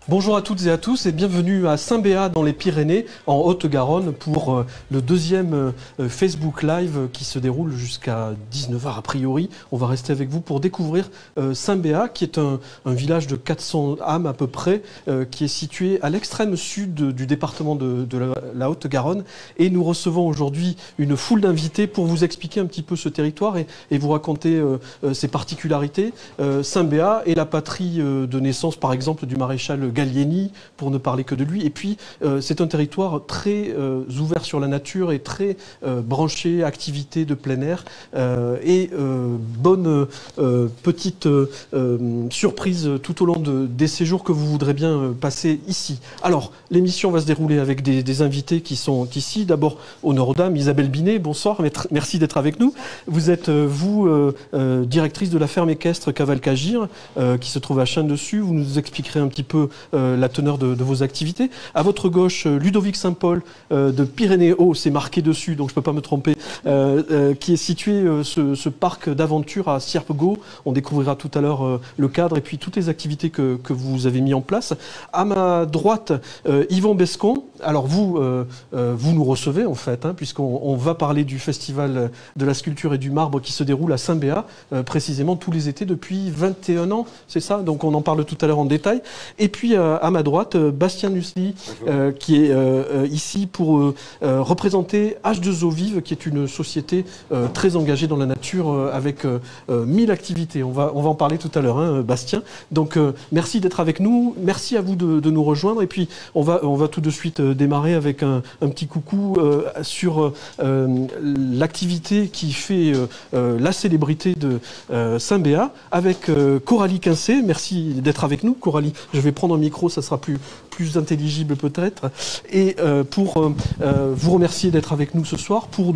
Bonjour à toutes et à tous et bienvenue à Saint-Béat dans les Pyrénées, en Haute-Garonne, pour le deuxième Facebook Live qui se déroule jusqu'à 19h a priori. On va rester avec vous pour découvrir Saint-Béat, qui est un village de 400 âmes à peu près, qui est situé à l'extrême sud du département de la Haute-Garonne. Et nous recevons aujourd'hui une foule d'invités pour vous expliquer un petit peu ce territoire et vous raconter ses particularités. Saint-Béat est la patrie de naissance, par exemple, du maréchal Gallieni, pour ne parler que de lui. Et puis, c'est un territoire très ouvert sur la nature et très branché activité de plein air. Bonne petite surprise tout au long des séjours que vous voudrez bien passer ici. Alors, l'émission va se dérouler avec des invités qui sont ici. D'abord, honneur aux dames, Isabelle Binet, bonsoir, merci d'être avec nous. Vous êtes, directrice de la ferme équestre Cavalcagir, qui se trouve à Chêne-Dessus. Vous nous expliquerez un petit peu la teneur de vos activités. À votre gauche, Ludovic Saint-Paul de Pyrénées-Haut, c'est marqué dessus, donc je ne peux pas me tromper, qui est situé ce parc d'aventure à Sierpego. On découvrira tout à l'heure le cadre et puis toutes les activités que vous avez mis en place. À ma droite, Yvon Bescon. Alors vous nous recevez en fait, puisqu'on va parler du festival de la sculpture et du marbre qui se déroule à Saint-Béat, précisément tous les étés depuis 21 ans, c'est ça? Donc on en parle tout à l'heure en détail. Et puis à ma droite, Bastien Nussli, qui est ici pour représenter H2O Vive, qui est une société très engagée dans la nature avec 1000 activités. On va en parler tout à l'heure, Bastien. Donc merci d'être avec nous, merci à vous de nous rejoindre. Et puis on va tout de suite démarrer avec un petit coucou sur l'activité qui fait la célébrité de Saint-Béat avec Coralie Quincé. Merci d'être avec nous, Coralie. Je vais prendre un micro, ça sera plus intelligible peut-être. Et pour vous remercier d'être avec nous ce soir, pour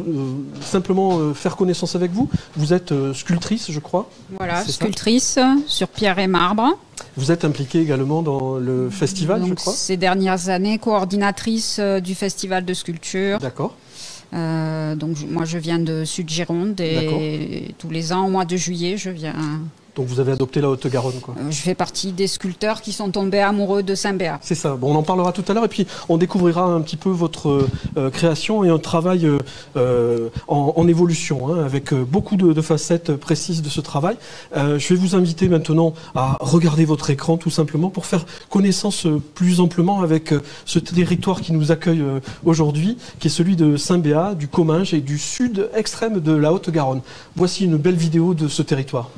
simplement faire connaissance avec vous. Vous êtes sculptrice, je crois. Voilà, sculptrice sur pierre et marbre. Vous êtes impliquée également dans le festival, je crois. Ces dernières années, coordinatrice du festival de sculpture. D'accord. Donc moi je viens de Sud-Gironde et tous les ans au mois de juillet je viens. Donc vous avez adopté la Haute-Garonne, quoi. Je fais partie des sculpteurs qui sont tombés amoureux de Saint-Béat. C'est ça. Bon, on en parlera tout à l'heure et puis on découvrira un petit peu votre création et un travail en évolution, avec beaucoup de facettes précises de ce travail. Je vais vous inviter maintenant à regarder votre écran tout simplement pour faire connaissance plus amplement avec ce territoire qui nous accueille aujourd'hui, qui est celui de Saint-Béat, du Comminges et du sud extrême de la Haute-Garonne. Voici une belle vidéo de ce territoire.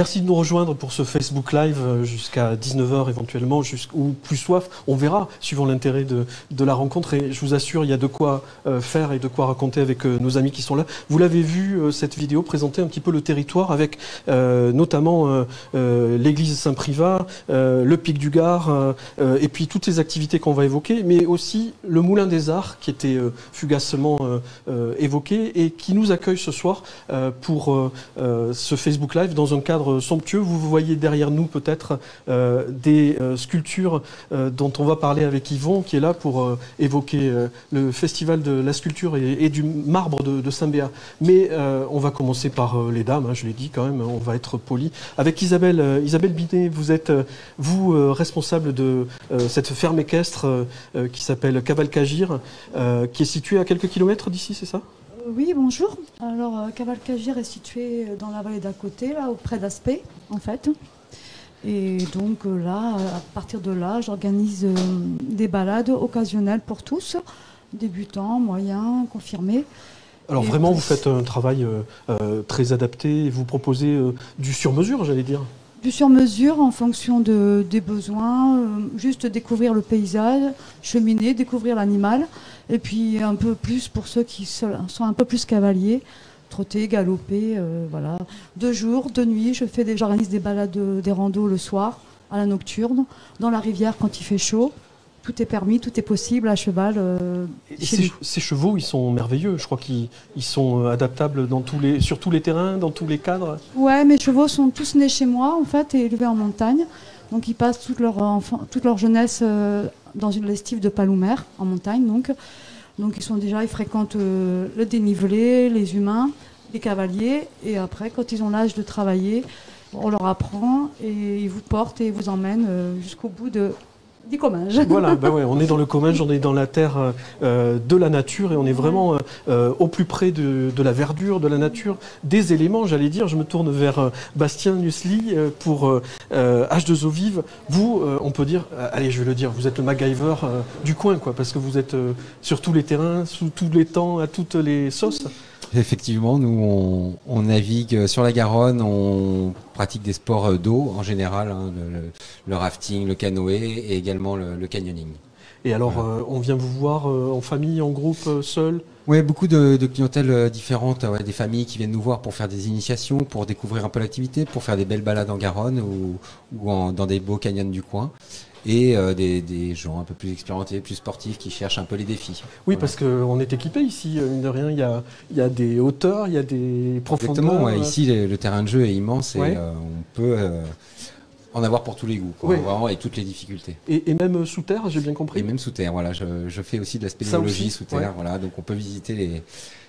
Merci de nous rejoindre pour ce Facebook Live jusqu'à 19h éventuellement, ou plus soif. On verra, suivant l'intérêt de la rencontre. Et je vous assure, il y a de quoi faire et de quoi raconter avec nos amis qui sont là. Vous l'avez vu, cette vidéo présenter un petit peu le territoire avec notamment l'église Saint-Privat, le Pic du Gard, et puis toutes ces activités qu'on va évoquer, mais aussi le Moulin des Arts qui était fugacement évoqué et qui nous accueille ce soir pour ce Facebook Live dans un cadre somptueux. Vous voyez derrière nous peut-être des sculptures dont on va parler avec Yvon, qui est là pour évoquer le festival de la sculpture et du marbre de Saint-Béat. Mais on va commencer par les dames, hein, je l'ai dit quand même, on va être poli. Avec Isabelle Binet, vous êtes responsable de cette ferme équestre qui s'appelle Cavalcagir, qui est située à quelques kilomètres d'ici, c'est ça ? Oui, bonjour. Alors, Cavalcagir est situé dans la vallée d'à côté, là, auprès d'Aspet, en fait. Et donc là, à partir de là, j'organise des balades occasionnelles pour tous, débutants, moyens, confirmés. Alors vraiment, vous faites un travail très adapté, vous proposez du sur-mesure, j'allais dire. Du sur-mesure en fonction des besoins, juste découvrir le paysage, cheminer, découvrir l'animal, et puis un peu plus pour ceux qui sont un peu plus cavaliers, trotter, galoper, voilà. 2 jours, 2 nuits, j'organise des balades, des randos le soir, à la nocturne, dans la rivière quand il fait chaud. Tout est permis, tout est possible à cheval. Ces chevaux, ils sont merveilleux. Je crois qu'ils sont adaptables sur tous les terrains, dans tous les cadres. Ouais, mes chevaux sont tous nés chez moi, en fait, et élevés en montagne. Donc ils passent toute leur jeunesse dans une l'estive de Paloumer, en montagne. Donc ils fréquentent le dénivelé, les humains, les cavaliers. Et après, quand ils ont l'âge de travailler, on leur apprend et ils vous portent et vous emmènent jusqu'au bout du Comminges. Voilà, ouais, on est dans le Comminges, on est dans la terre de la nature et on est vraiment au plus près de la verdure, de la nature, des éléments, j'allais dire. Je me tourne vers Bastien Nussli pour H2O Vive. Vous, on peut dire, allez, je vais le dire, vous êtes le MacGyver du coin, quoi, parce que vous êtes sur tous les terrains, sous tous les temps, à toutes les sauces. Effectivement, nous on navigue sur la Garonne, on pratique des sports d'eau en général, hein, le rafting, le canoë et également le canyoning. Et alors, on vient vous voir en famille, en groupe, seul ? Oui, beaucoup de clientèles différentes, ouais, des familles qui viennent nous voir pour faire des initiations, pour découvrir un peu l'activité, pour faire des belles balades en Garonne ou dans des beaux canyons du coin. Et des gens un peu plus expérimentés, plus sportifs, qui cherchent un peu les défis. Oui, voilà. Parce qu'on est équipé ici, mine de rien, il y a des hauteurs, il y a des profondeurs. Exactement, ouais, ici le terrain de jeu est immense et on peut en avoir pour tous les goûts, quoi, vraiment, avec toutes les difficultés. Et même sous terre, j'ai bien compris. Et même sous terre, voilà, je fais aussi de la spéléologie sous terre, voilà, donc on peut visiter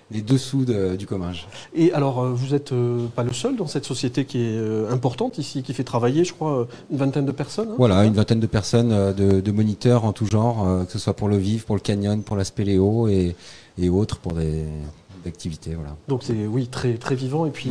les dessous du Comminges. Et alors, vous n'êtes pas le seul dans cette société qui est importante ici, qui fait travailler, je crois, une vingtaine de personnes. Hein, voilà, une vingtaine de personnes, de moniteurs en tout genre, que ce soit pour le vif, pour le canyon, pour la spéléo et autres, pour des activités. Voilà. Donc c'est très, très vivant et puis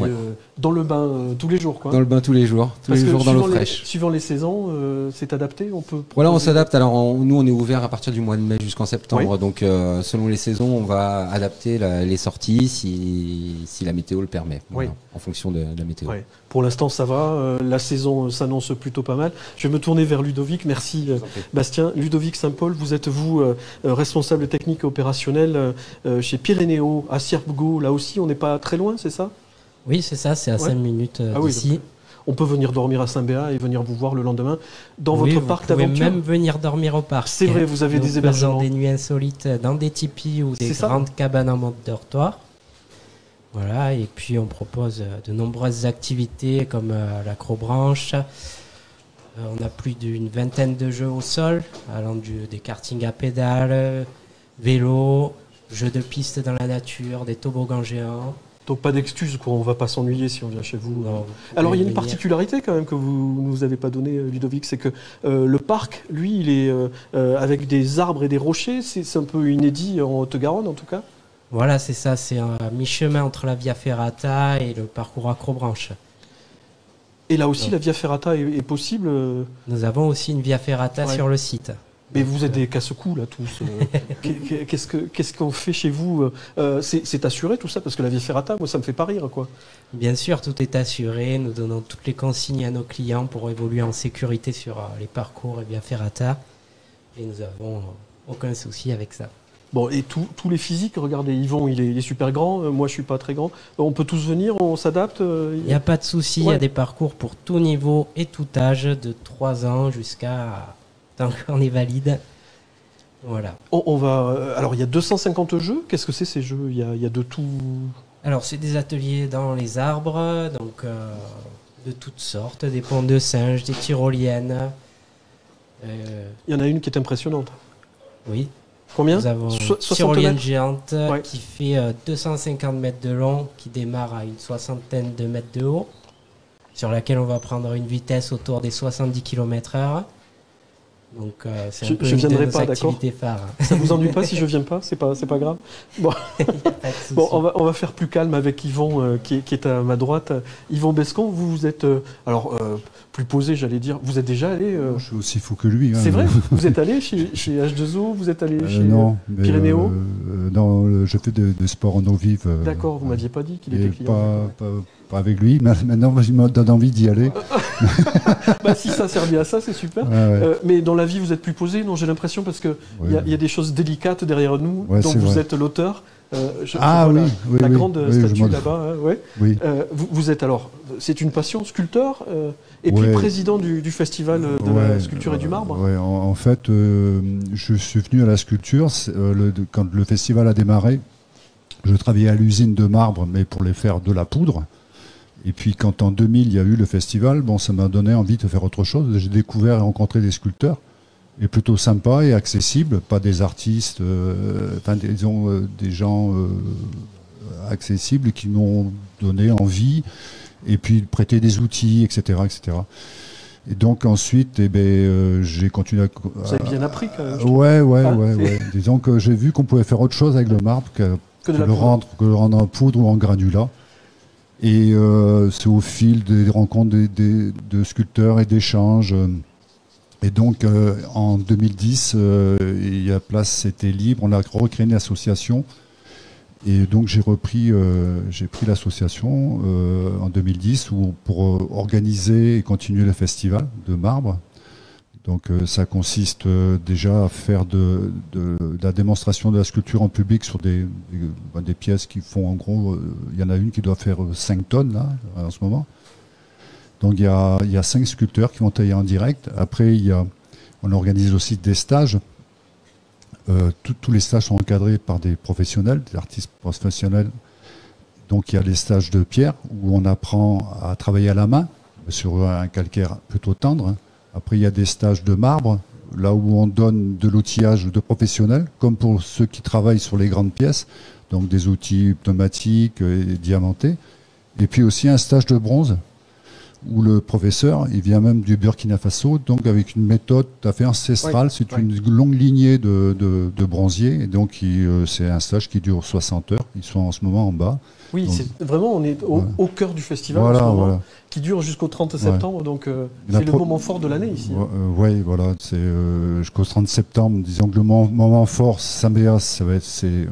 dans le bain tous les jours, quoi. Dans le bain tous les jours dans l'eau fraîche. Suivant les saisons, c'est adapté, on peut. Voilà, on s'adapte. Alors nous on est ouvert à partir du mois de mai jusqu'en septembre, donc selon les saisons, on va adapter les sorties si la météo le permet, voilà, en fonction de la météo. Ouais. Pour l'instant ça va, la saison s'annonce plutôt pas mal. Je vais me tourner vers Ludovic, merci Bastien. Ludovic Saint-Paul, vous êtes responsable technique et opérationnel chez Pyrénéo à Sierpgo, là aussi on n'est pas très loin, c'est ça ? Oui, c'est ça, c'est à 5 minutes d'ici. Oui, on peut venir dormir à Saint-Béat et venir vous voir le lendemain dans votre parc d'aventure. Vous pouvez même venir dormir au parc. C'est vrai, vous avez des hébergements. Des nuits insolites dans des tipis ou des grandes cabanes en mode dortoir. Voilà, et puis on propose de nombreuses activités comme l'acrobranche. On a plus d'une vingtaine de jeux au sol, allant des kartings à pédales, vélo, jeux de piste dans la nature, des toboggans géants. Donc pas d'excuses, quoi. On va pas s'ennuyer si on vient chez vous. Non, alors il y a une particularité quand même que vous nous avez pas donnée, Ludovic, c'est que le parc, lui, il est avec des arbres et des rochers. C'est un peu inédit en Haute-Garonne en tout cas. Voilà, c'est ça, c'est un mi-chemin entre la Via Ferrata et le parcours Acrobranche. Et là aussi, la Via Ferrata est possible Nous avons aussi une Via Ferrata sur le site. Mais vous êtes des casse-coups là tous. Qu'est-ce qu'on fait chez vous? C'est assuré tout ça? Parce que la Via Ferrata, moi ça me fait pas rire quoi. Bien sûr, tout est assuré. Nous donnons toutes les consignes à nos clients pour évoluer en sécurité sur les parcours et Via Ferrata. Et nous avons aucun souci avec ça. Bon, et tous les physiques, regardez, Yvon, il est super grand, moi je suis pas très grand. On peut tous venir, on s'adapte? Il n'y a pas de souci, il y a des parcours pour tout niveau et tout âge, de 3 ans jusqu'à tant qu'on est valide. Voilà. On va. Alors il y a 250 jeux, qu'est-ce que c'est ces jeux? Il y a de tout. Alors c'est des ateliers dans les arbres, donc de toutes sortes, des ponts de singes, des tyroliennes. Il y en a une qui est impressionnante. Oui. Combien? Nous avons une tyrolienne géante qui fait 250 mètres de long, qui démarre à une soixantaine de mètres de haut, sur laquelle on va prendre une vitesse autour des 70 km/h. Donc c'est un peu une de nos activités phares. Ça vous ennuie pas si je viens pas? C'est pas grave. Bon, bon on va faire plus calme avec Yvon qui est à ma droite. Yvon Bescon, vous êtes plus posé, j'allais dire. Vous êtes déjà allé Je suis aussi fou que lui. Hein. C'est vrai? Vous êtes allé chez H2O? Vous êtes allé chez Pyrénéo? Non, je fais de sport en eau vive. D'accord, vous m'aviez pas dit qu'il était client. Pas avec lui, mais maintenant il me donne envie d'y aller. Bah, si ça sert bien à ça, c'est super. Ouais. Mais dans la vie, vous êtes plus posé, non? J'ai l'impression, parce qu'il y a des choses délicates derrière nous, dont vous êtes l'auteur. La grande statue là-bas. Hein, oui. Vous êtes alors, c'est une passion, sculpteur, et puis président du festival de la sculpture et du marbre. Ouais, en fait, je suis venu à la sculpture quand le festival a démarré. Je travaillais à l'usine de marbre, mais pour les faire de la poudre. Et puis quand en 2000 il y a eu le festival, ça m'a donné envie de faire autre chose. J'ai découvert et rencontré des sculpteurs, et plutôt sympas et accessibles, pas des artistes, disons des gens accessibles qui m'ont donné envie, et puis prêter des outils, etc., etc. Et donc ensuite, j'ai continué à... Vous avez bien appris quand même. Ouais. Disons que j'ai vu qu'on pouvait faire autre chose avec le marbre que le rendre en poudre ou en granulat. Et c'est au fil des rencontres de sculpteurs et d'échanges. Et donc en 2010, c'était libre, on a recréé une association. Et donc j'ai pris l'association en 2010 pour organiser et continuer le festival de marbre. Donc ça consiste déjà à faire de la démonstration de la sculpture en public sur des pièces qui font en gros, il y en a une qui doit faire 5 tonnes là, en ce moment. Donc il y a 5 sculpteurs qui vont tailler en direct. Après on organise aussi des stages. Tous les stages sont encadrés par des professionnels, des artistes professionnels. Donc il y a les stages de pierre où on apprend à travailler à la main sur un calcaire plutôt tendre. Après, il y a des stages de marbre, là où on donne de l'outillage de professionnels, comme pour ceux qui travaillent sur les grandes pièces, donc des outils pneumatiques et diamantés. Et puis aussi un stage de bronze, où le professeur, il vient même du Burkina Faso, donc avec une méthode tout à fait ancestrale. C'est une longue lignée de bronziers, et donc c'est un stage qui dure 60 heures. Ils sont en ce moment en bas. Oui, donc, vraiment, on est au cœur du festival en ce moment, qui dure jusqu'au 30 septembre, donc c'est le moment fort de l'année ici. Oui, voilà, c'est jusqu'au 30 septembre. Disons que le moment fort, Saint-Béas, c'est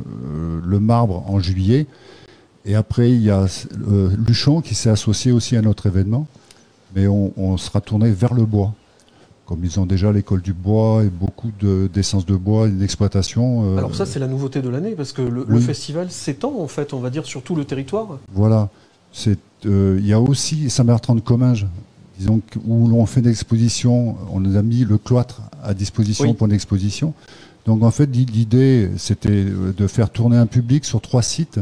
le marbre en juillet. Et après, il y a Luchon qui s'est associé aussi à notre événement, mais on sera tourné vers le bois. Comme ils ont déjà l'école du bois et beaucoup d'essence de bois et d'exploitation. Alors ça, c'est la nouveauté de l'année, parce que le festival s'étend, en fait, on va dire, sur tout le territoire. Voilà. Il y a aussi Saint-Bertrand-de-Comminges, disons, où l'on fait des expositions. On nous a mis le cloître à disposition pour une exposition. Donc en fait, l'idée, c'était de faire tourner un public sur 3 sites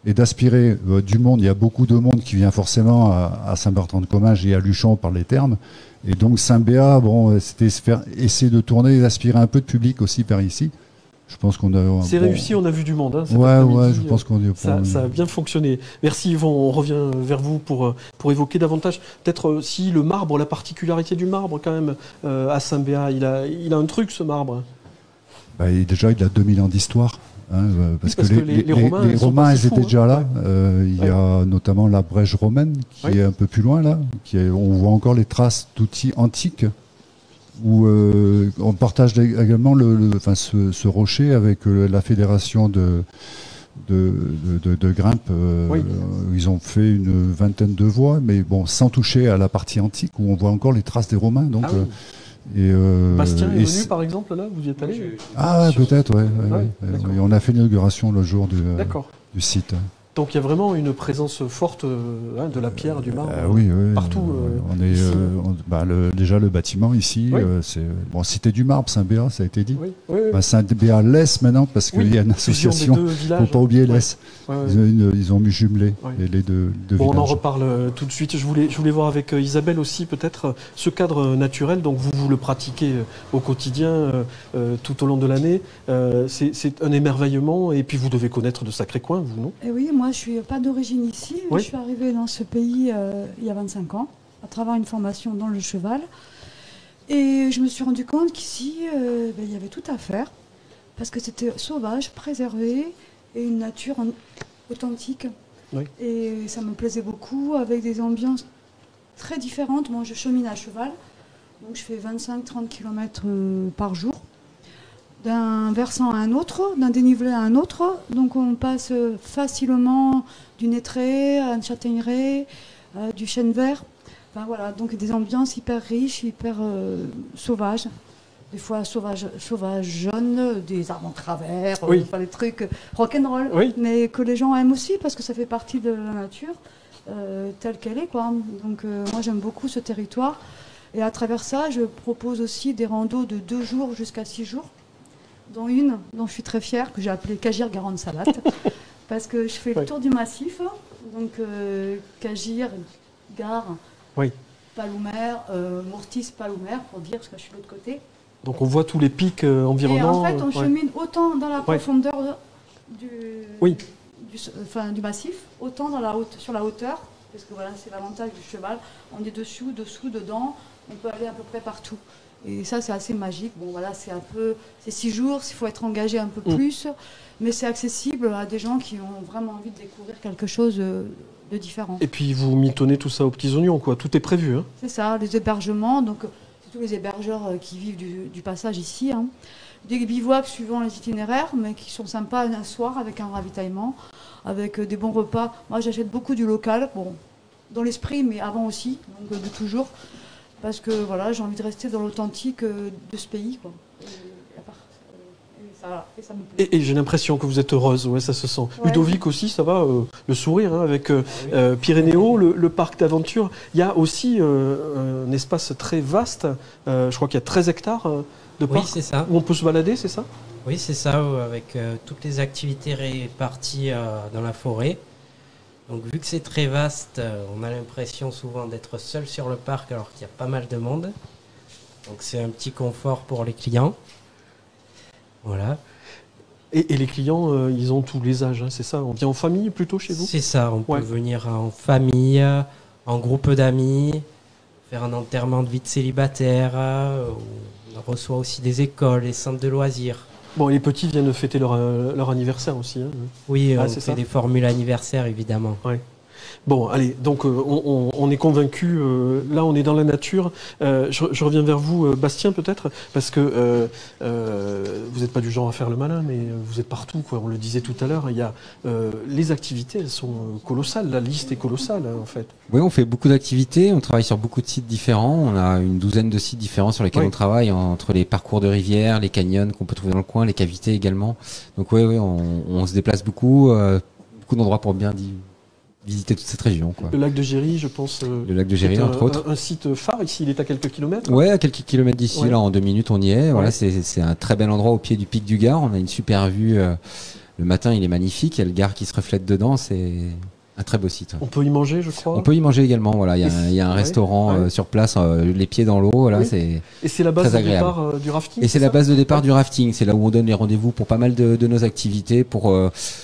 et d'aspirer du monde. Il y a beaucoup de monde qui vient forcément à Saint-Bertrand-de-Comminges et à Luchon par les termes. Et donc Saint-Béat, c'était essayer de tourner et d'aspirer un peu de public aussi par ici. Je pense qu'on a... C'est réussi, on a vu du monde. Hein, je pense qu'on ça a bien fonctionné. Merci Yvon, on revient vers vous pour évoquer davantage. Peut-être si le marbre, la particularité du marbre quand même, à Saint-Béat, il a un truc ce marbre. Déjà, il a 2000 ans d'histoire. Hein, parce que les Romains ils étaient déjà là. Il y a notamment la brèche romaine qui est un peu plus loin là. On voit encore les traces d'outils antiques où on partage également ce rocher avec la fédération de grimpe. Ils ont fait une vingtaine de voies, mais bon, sans toucher à la partie antique où on voit encore les traces des Romains. Donc, Bastien est venu par exemple là, vous y êtes allé? Peut-être, ouais. On a fait l'inauguration le jour du site. Donc il y a vraiment une présence forte de la pierre, du marbre, partout. Déjà le bâtiment ici, c'est Cité du Marbre, Saint-Béat, ça a été dit. Saint-Béat-Lès maintenant, parce qu'il y a une association, il ne faut pas oublier Lès. Ils ont jumelé les deux villages. On en reparle tout de suite. Je voulais voir avec Isabelle aussi peut-être ce cadre naturel. Donc vous le pratiquez au quotidien, tout au long de l'année. C'est un émerveillement, et puis vous devez connaître de sacrés coins, vous, non? Oui, moi je ne suis pas d'origine ici. Je suis arrivée dans ce pays il y a 25 ans, à travers une formation dans le cheval. Et je me suis rendu compte qu'ici, il y avait tout à faire, parce que c'était sauvage, préservé, et une nature authentique. Et ça me plaisait beaucoup, avec des ambiances très différentes. Moi je chemine à cheval, donc je fais 25-30 km par jour, d'un versant à un autre, d'un dénivelé à un autre. Donc on passe facilement du Nettré à une châtaigneraie, du chêne vert. Enfin, voilà, donc des ambiances hyper riches, hyper sauvages. Des fois sauvages jaunes, des arbres en travers, des trucs rock'n'roll, mais que les gens aiment aussi parce que ça fait partie de la nature telle qu'elle est, quoi. Donc moi j'aime beaucoup ce territoire. Et à travers ça, je propose aussi des randos de 2 jours jusqu'à 6 jours. Dont une dont je suis très fière, que j'ai appelée Cagir-Garonne-Salate, parce que je fais le tour du massif, donc Cagir, Gare, Paloumer, Mortis, Paloumer, pour dire, parce que je suis de l'autre côté. Donc on voit tous les pics environnants. Et en fait, on chemine autant dans la profondeur du massif, autant sur la hauteur, parce que voilà, c'est l'avantage du cheval. On est dessous, dedans, on peut aller à peu près partout. Et ça, c'est assez magique. Bon, voilà, c'est 6 jours, il faut être engagé un peu plus, mais c'est accessible à des gens qui ont vraiment envie de découvrir quelque chose de différent. Et puis, vous mitonnez tout ça aux petits oignons, quoi. Tout est prévu, hein. C'est ça, les hébergements, donc c'est tous les hébergeurs qui vivent du passage ici, hein. Des bivouacs suivant les itinéraires, mais qui sont sympas un soir avec un ravitaillement, avec des bons repas. Moi, j'achète beaucoup du local, bon, dans l'esprit, mais avant aussi, donc de toujours. Parce que voilà, j'ai envie de rester dans l'authentique de ce pays, quoi. Et ça me plaît. Et j'ai l'impression que vous êtes heureuse, ça se sent. Ludovic aussi, ça va, le sourire, avec Pyrénéo, le parc d'aventure. Il y a aussi un espace très vaste, je crois qu'il y a 13 hectares de parc, c'est ça. Où on peut se balader, c'est ça? Oui, c'est ça, avec toutes les activités réparties dans la forêt. Donc vu que c'est très vaste, on a l'impression souvent d'être seul sur le parc alors qu'il y a pas mal de monde. Donc c'est un petit confort pour les clients. Voilà. Et les clients, ils ont tous les âges, hein, c'est ça? On vient en famille plutôt chez vous? C'est ça, on peut venir en famille, en groupe d'amis, faire un enterrement de vie de célibataire. On reçoit aussi des écoles, des centres de loisirs. Bon, les petits viennent fêter leur anniversaire aussi. Hein. Oui, on fait des formules anniversaires, évidemment. Bon, allez, donc on est convaincus, là on est dans la nature. Je reviens vers vous, Bastien, peut-être, parce que vous n'êtes pas du genre à faire le malin, mais vous êtes partout, quoi. On le disait tout à l'heure, il y a les activités, elles sont colossales, la liste est colossale, hein, en fait. Oui, on fait beaucoup d'activités, on travaille sur beaucoup de sites différents, on a une douzaine de sites différents sur lesquels on travaille, entre les parcours de rivières, les canyons qu'on peut trouver dans le coin, les cavités également. Donc on se déplace beaucoup, beaucoup d'endroits pour bien visiter toute cette région, quoi. Le lac de Géry, je pense. Le lac de Géry, entre autres. Un site phare ici, il est à quelques kilomètres. Ouais, à quelques kilomètres d'ici, là, en 2 minutes, on y est. Voilà, c'est un très bel endroit au pied du pic du Gard. On a une super vue. Le matin, il est magnifique. Il y a le Gard qui se reflète dedans. C'est un très beau site. On peut y manger, je crois. On peut y manger également. Voilà, il y a un restaurant sur place, les pieds dans l'eau. Voilà, et c'est la base de départ du rafting. Et c'est la base de départ du rafting. C'est là où on donne les rendez-vous pour pas mal de nos activités, pour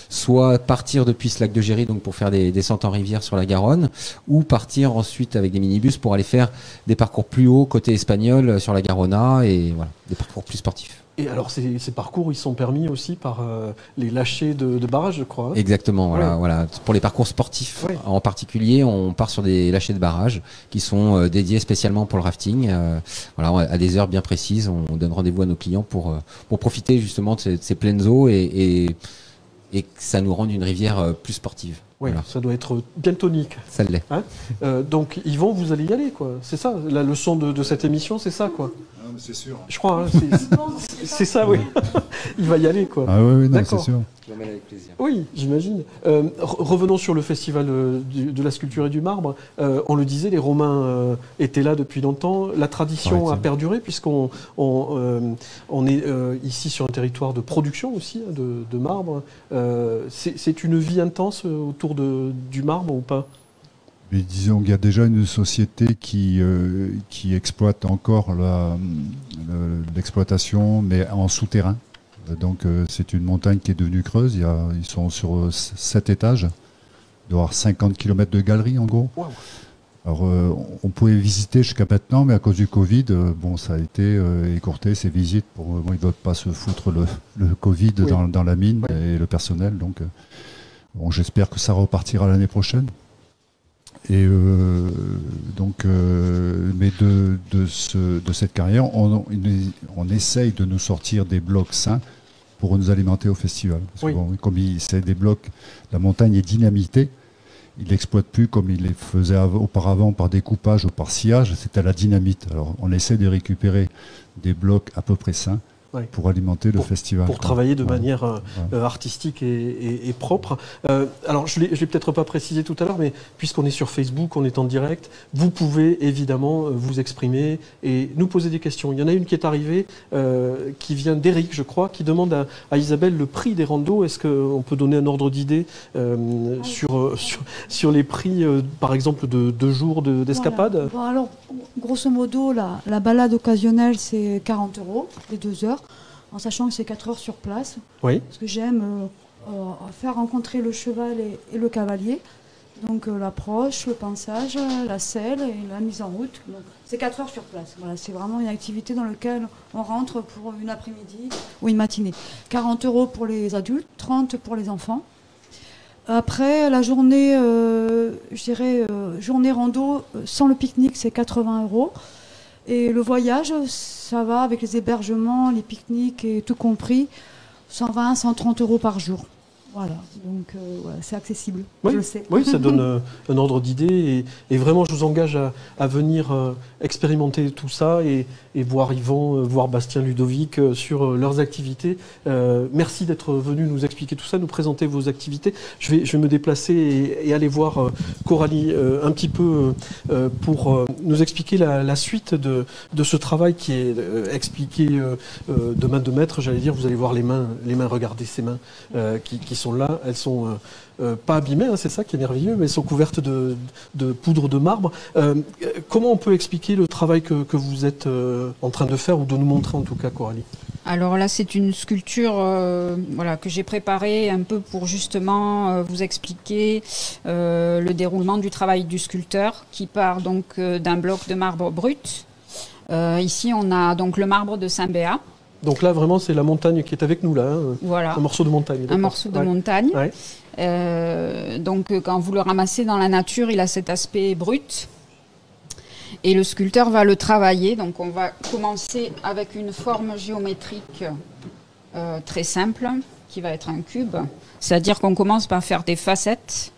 soit partir depuis ce lac de Géry, donc pour faire des descentes en rivière sur la Garonne, ou partir ensuite avec des minibus pour aller faire des parcours plus hauts côté espagnol sur la Garonna, et voilà, des parcours plus sportifs. Et alors ces parcours, ils sont permis aussi par les lâchers de barrage, je crois. Exactement, voilà. Pour les parcours sportifs en particulier, on part sur des lâchers de barrage qui sont dédiés spécialement pour le rafting. À des heures bien précises, on donne rendez-vous à nos clients pour profiter justement de ces pleines eaux et que ça nous rende une rivière plus sportive. Oui, ça doit être bien tonique. Ça l'est. Hein, donc Yvon, vous allez y aller, quoi. C'est ça, la leçon de cette émission, c'est ça, quoi. Ah, mais c'est sûr. Je crois, c'est ça, oui. Il va y aller, quoi. Ah oui, non, c'est sûr. Je l'emmène avec plaisir. Oui, j'imagine. Revenons sur le festival de la sculpture et du marbre. On le disait, les Romains étaient là depuis longtemps. La tradition a perduré puisqu'on est ici sur un territoire de production aussi de marbre. C'est une vie intense autour du marbre ou pas? Mais disons qu'il y a déjà une société qui exploite encore l'exploitation, mais en souterrain. Donc c'est une montagne qui est devenue creuse. Ils sont sur 7 étages. Il doit y avoir 50 km de galeries en gros. Wow. Alors on pouvait visiter jusqu'à maintenant, mais à cause du Covid, ça a été écourté ces visites. Ils ne veulent pas se foutre le Covid dans la mine et le personnel. Donc j'espère que ça repartira l'année prochaine. Et mais de cette carrière, on essaye de nous sortir des blocs sains pour nous alimenter au festival. Parce que, comme c'est des blocs, la montagne est dynamitée, ils ne l'exploitent plus comme ils les faisaient auparavant par découpage ou par sciage, c'était la dynamite. Alors on essaie de récupérer des blocs à peu près sains pour alimenter le festival. Pour travailler de manière artistique et propre. Alors, je l'ai peut-être pas précisé tout à l'heure, mais puisqu'on est sur Facebook, on est en direct, vous pouvez évidemment vous exprimer et nous poser des questions. Il y en a une qui est arrivée, qui vient d'Éric, je crois, qui demande à Isabelle le prix des randos. Est-ce qu'on peut donner un ordre d'idée sur les prix, par exemple, de 2 jours d'escapade? Voilà. Bon, alors, grosso modo, la balade occasionnelle, c'est 40 € les 2 heures. En sachant que c'est 4 heures sur place. Oui. Parce que j'aime faire rencontrer le cheval et le cavalier. Donc l'approche, le pansage, la selle et la mise en route. C'est 4 heures sur place. Voilà, c'est vraiment une activité dans laquelle on rentre pour une après-midi ou une matinée. 40 € pour les adultes, 30 pour les enfants. Après, la journée, journée rando, sans le pique-nique, c'est 80 €. Et le voyage, ça va avec les hébergements, les pique-niques et tout compris, 120, 130 € par jour. Voilà, donc c'est accessible, je le sais. Oui, ça donne un ordre d'idée et vraiment je vous engage à venir expérimenter tout ça et voir Yvon, voir Bastien Ludovic sur leurs activités. Merci d'être venu nous expliquer tout ça, nous présenter vos activités. Je vais me déplacer et aller voir Coralie un petit peu pour nous expliquer la suite de ce travail qui est expliqué de main de maître. J'allais dire, vous allez voir les mains, regardez ces mains qui sont là, elles sont pas abîmées, hein, c'est ça qui est merveilleux, mais elles sont couvertes de poudre de marbre. Comment on peut expliquer le travail que vous êtes en train de faire, ou de nous montrer en tout cas, Coralie? Alors là, c'est une sculpture que j'ai préparée un peu pour justement vous expliquer le déroulement du travail du sculpteur, qui part donc d'un bloc de marbre brut. Ici, on a donc le marbre de Saint-Béat. Donc là, vraiment, c'est la montagne qui est avec nous, là. Hein. Voilà. Un morceau de montagne. Un morceau de montagne. Ouais. Donc, quand vous le ramassez dans la nature, il a cet aspect brut. Et le sculpteur va le travailler. Donc, on va commencer avec une forme géométrique très simple, qui va être un cube. C'est-à-dire qu'on commence par faire des facettes.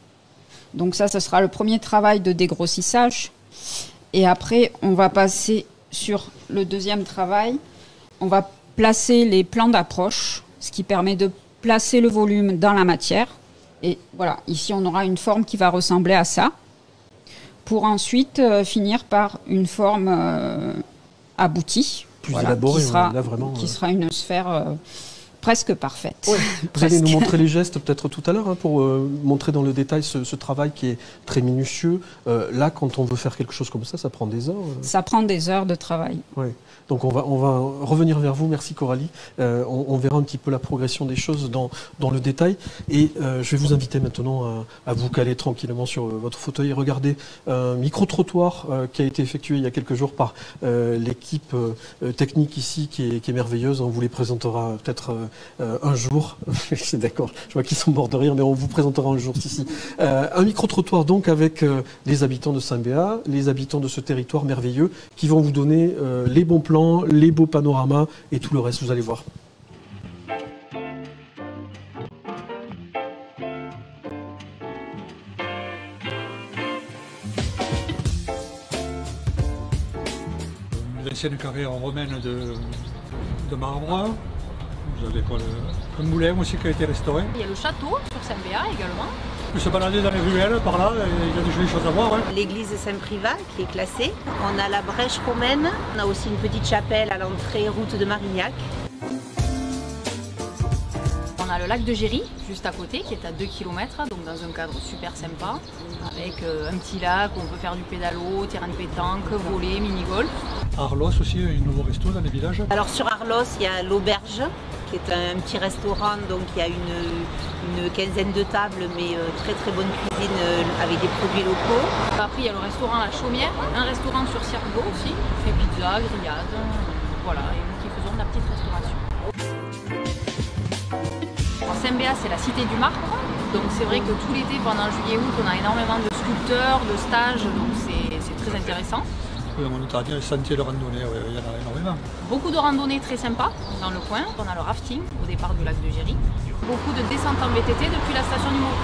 Donc ça, ce sera le premier travail de dégrossissage. Et après, on va passer sur le deuxième travail. On va placer les plans d'approche, ce qui permet de placer le volume dans la matière. Et voilà, ici on aura une forme qui va ressembler à ça, pour ensuite finir par une forme aboutie, plus élaborée, qui sera une sphère presque parfaite. Ouais. Vous allez nous montrer les gestes peut-être tout à l'heure hein, pour montrer dans le détail ce travail qui est très minutieux. Là, quand on veut faire quelque chose comme ça prend des heures. Ça prend des heures de travail. Ouais. Donc on va revenir vers vous. Merci Coralie. On verra un petit peu la progression des choses dans le détail. Et je vais vous inviter maintenant à vous caler tranquillement sur votre fauteuil et regarder un micro-trottoir qui a été effectué il y a quelques jours par l'équipe technique ici qui est merveilleuse. On vous les présentera peut-être un jour. C'est d'accord, je vois qu'ils sont morts de rire, mais on vous présentera un jour ici. Un micro-trottoir donc avec les habitants de Saint-Béat, les habitants de ce territoire merveilleux qui vont vous donner les bons plans, les beaux panoramas et tout le reste, vous allez voir. L'ancienne carrière romaine de marbre. Vous avez quoi, le moulin aussi qui a été restauré. Il y a le château sur Saint-Béat également. On peut se balader dans les ruelles par là, il y a des jolies choses à voir. Hein. L'église Saint-Privat qui est classée. On a la brèche romaine. On a aussi une petite chapelle à l'entrée route de Marignac. On a le lac de Géry, juste à côté, qui est à 2 km, donc dans un cadre super sympa, avec un petit lac où on peut faire du pédalo, terrain de pétanque, voler, mini-golf. À Arlos aussi, un nouveau resto dans les villages. Alors sur Arlos, il y a l'Auberge, qui est un petit restaurant, donc il y a une quinzaine de tables, mais très très bonne cuisine avec des produits locaux. Après, il y a le restaurant La Chaumière, un restaurant sur Cirgo aussi, qui fait pizza, grillade, voilà, et nous qui faisons de la petite restauration. Saint-Béat, c'est la cité du marbre, donc c'est vrai que tout l'été, pendant juillet-août, on a énormément de sculpteurs, de stages, donc c'est très intéressant. Oui, on a dit les sentiers de randonnée, ouais, il y en a énormément. Beaucoup de randonnées très sympas dans le coin. On a le rafting au départ du lac de Géry. Beaucoup de descentes en VTT depuis la station numéro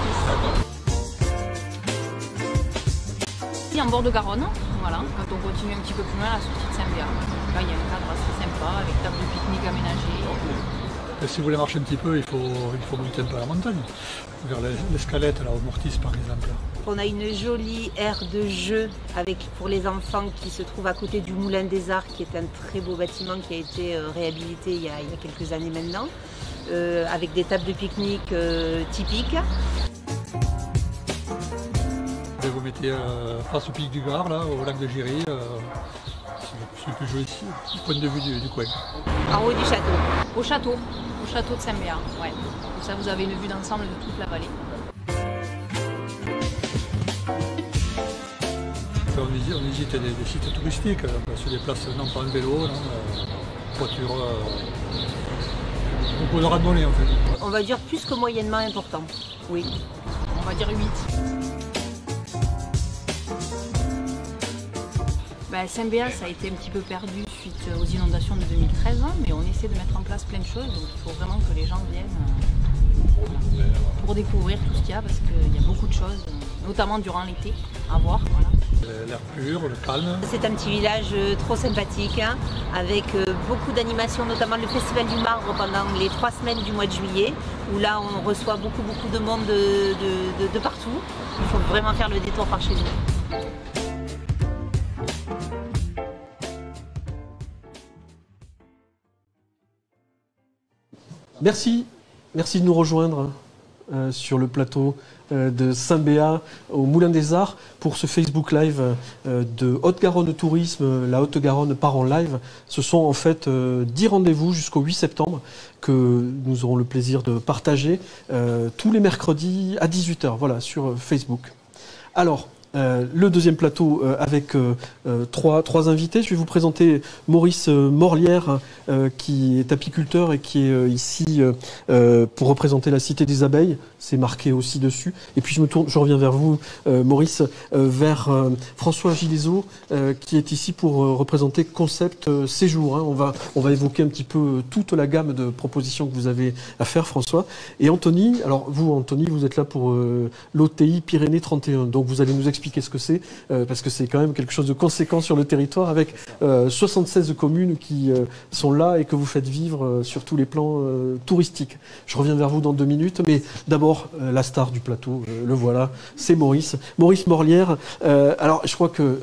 10. En bord de Garonne, voilà, quand on continue un petit peu plus loin à la sortie de Saint-Béat. Là, il y a un cadre assez sympa avec table de pique-nique aménagée. Et si vous voulez marcher un petit peu, il faut monter un peu à la montagne, vers l'escalette, là, au Mortis par exemple. On a une jolie aire de jeu pour les enfants qui se trouve à côté du Moulin des Arts, qui est un très beau bâtiment qui a été réhabilité il y a quelques années maintenant, avec des tables de pique-nique typiques. Et vous mettez face au pic du Gard, là, au lac de Géry. C'est le plus joli point de vue du coin. En haut du château. Au château de Saint-Béat, ouais. Comme ça, vous avez une vue d'ensemble de toute la vallée. On visite des sites touristiques, on se déplace non pas en vélo, voiture, beaucoup de randonnées en fait. On va dire plus que moyennement important, oui. On va dire 8. Saint-Béat, ça a été un petit peu perdu suite aux inondations de 2013, mais on essaie de mettre en place plein de choses, donc il faut vraiment que les gens viennent pour découvrir tout ce qu'il y a, parce qu'il y a beaucoup de choses, notamment durant l'été, à voir. Voilà. L'air pur, le calme. C'est un petit village trop sympathique, hein, avec beaucoup d'animations, notamment le Festival du Marbre pendant les 3 semaines du mois de juillet, où là on reçoit beaucoup de monde de partout. Il faut vraiment faire le détour par chez nous. Merci de nous rejoindre sur le plateau de Saint-Béat au Moulin des Arts pour ce Facebook Live de Haute-Garonne Tourisme. La Haute-Garonne part en live. Ce sont en fait 10 rendez-vous jusqu'au 8 septembre que nous aurons le plaisir de partager tous les mercredis à 18 h, voilà, sur Facebook. Alors, le deuxième plateau avec trois invités. Je vais vous présenter Maurice Morlière, qui est apiculteur et qui est ici pour représenter la Cité des Abeilles. C'est marqué aussi dessus. Et puis je reviens vers vous, Maurice, vers François Gileso, qui est ici pour représenter Concept Séjour. Hein. On va évoquer un petit peu toute la gamme de propositions que vous avez à faire, François. Et Anthony, alors vous, Anthony, vous êtes là pour l'OTI Pyrénées 31. Donc vous allez nous expliquer ce que c'est, parce que c'est quand même quelque chose de conséquent sur le territoire, avec 76 communes qui sont là et que vous faites vivre sur tous les plans touristiques. Je reviens vers vous dans 2 minutes, mais d'abord, d'abord, la star du plateau, le voilà, c'est Maurice. Maurice Morlière. Alors, je crois que,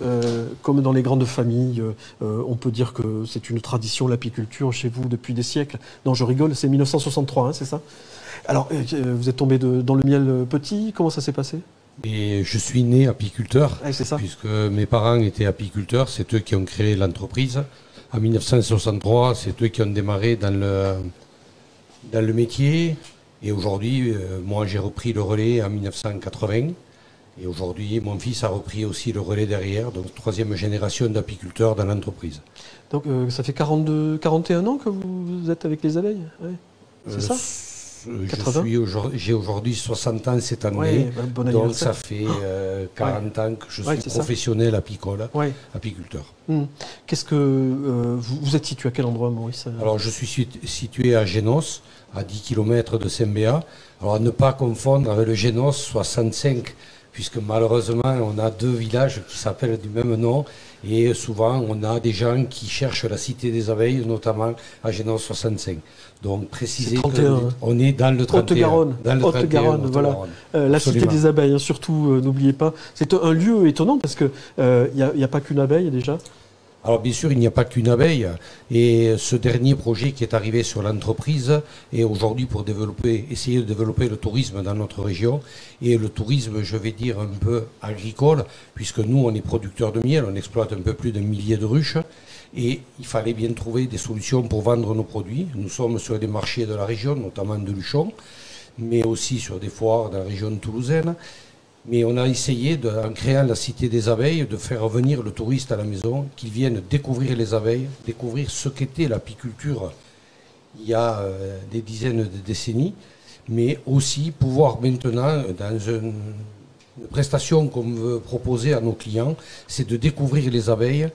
comme dans les grandes familles, on peut dire que c'est une tradition, l'apiculture, chez vous, depuis des siècles. Non, je rigole, c'est 1963, hein, c'est ça? Alors, vous êtes tombé dans le miel petit, comment ça s'est passé? Et je suis né apiculteur, c'est ça. Puisque mes parents étaient apiculteurs, c'est eux qui ont créé l'entreprise. En 1963, c'est eux qui ont démarré dans le métier. Et aujourd'hui, moi j'ai repris le relais en 1980. Et aujourd'hui, mon fils a repris aussi le relais derrière, donc 3e génération d'apiculteurs dans l'entreprise. Donc ça fait 41 ans que vous êtes avec les abeilles, ouais. C'est ça? J'ai aujourd'hui 60 ans cette année, ouais, bon donc ça fait 40 ans que je suis professionnel apicole, apiculteur. Qu'est-ce que vous êtes situé à quel endroit, Maurice? Alors je suis situé à Génos, à 10 km de Saint-Béat. Alors à ne pas confondre avec le Génos 65, puisque malheureusement on a 2 villages qui s'appellent du même nom. Et souvent, on a des gens qui cherchent la cité des abeilles, notamment à Génos 65. Donc, préciser qu'on est dans le 31. Haute-Garonne, voilà. La cité des abeilles, hein, surtout, n'oubliez pas. C'est un lieu étonnant parce qu'il n'y a pas qu'une abeille déjà. Alors bien sûr, il n'y a pas qu'une abeille. Et ce dernier projet qui est arrivé sur l'entreprise est aujourd'hui pour essayer de développer le tourisme dans notre région. Et le tourisme, je vais dire, un peu agricole, puisque nous, on est producteurs de miel, on exploite un peu plus d'1 millier de ruches. Et il fallait bien trouver des solutions pour vendre nos produits. Nous sommes sur des marchés de la région, notamment de Luchon, mais aussi sur des foires dans la région toulousaine. Mais on a essayé, en créant la Cité des abeilles, de faire venir le touriste à la maison, qu'il vienne découvrir les abeilles, découvrir ce qu'était l'apiculture il y a des dizaines de décennies, mais aussi pouvoir maintenant, dans une prestation qu'on veut proposer à nos clients, c'est de découvrir les abeilles,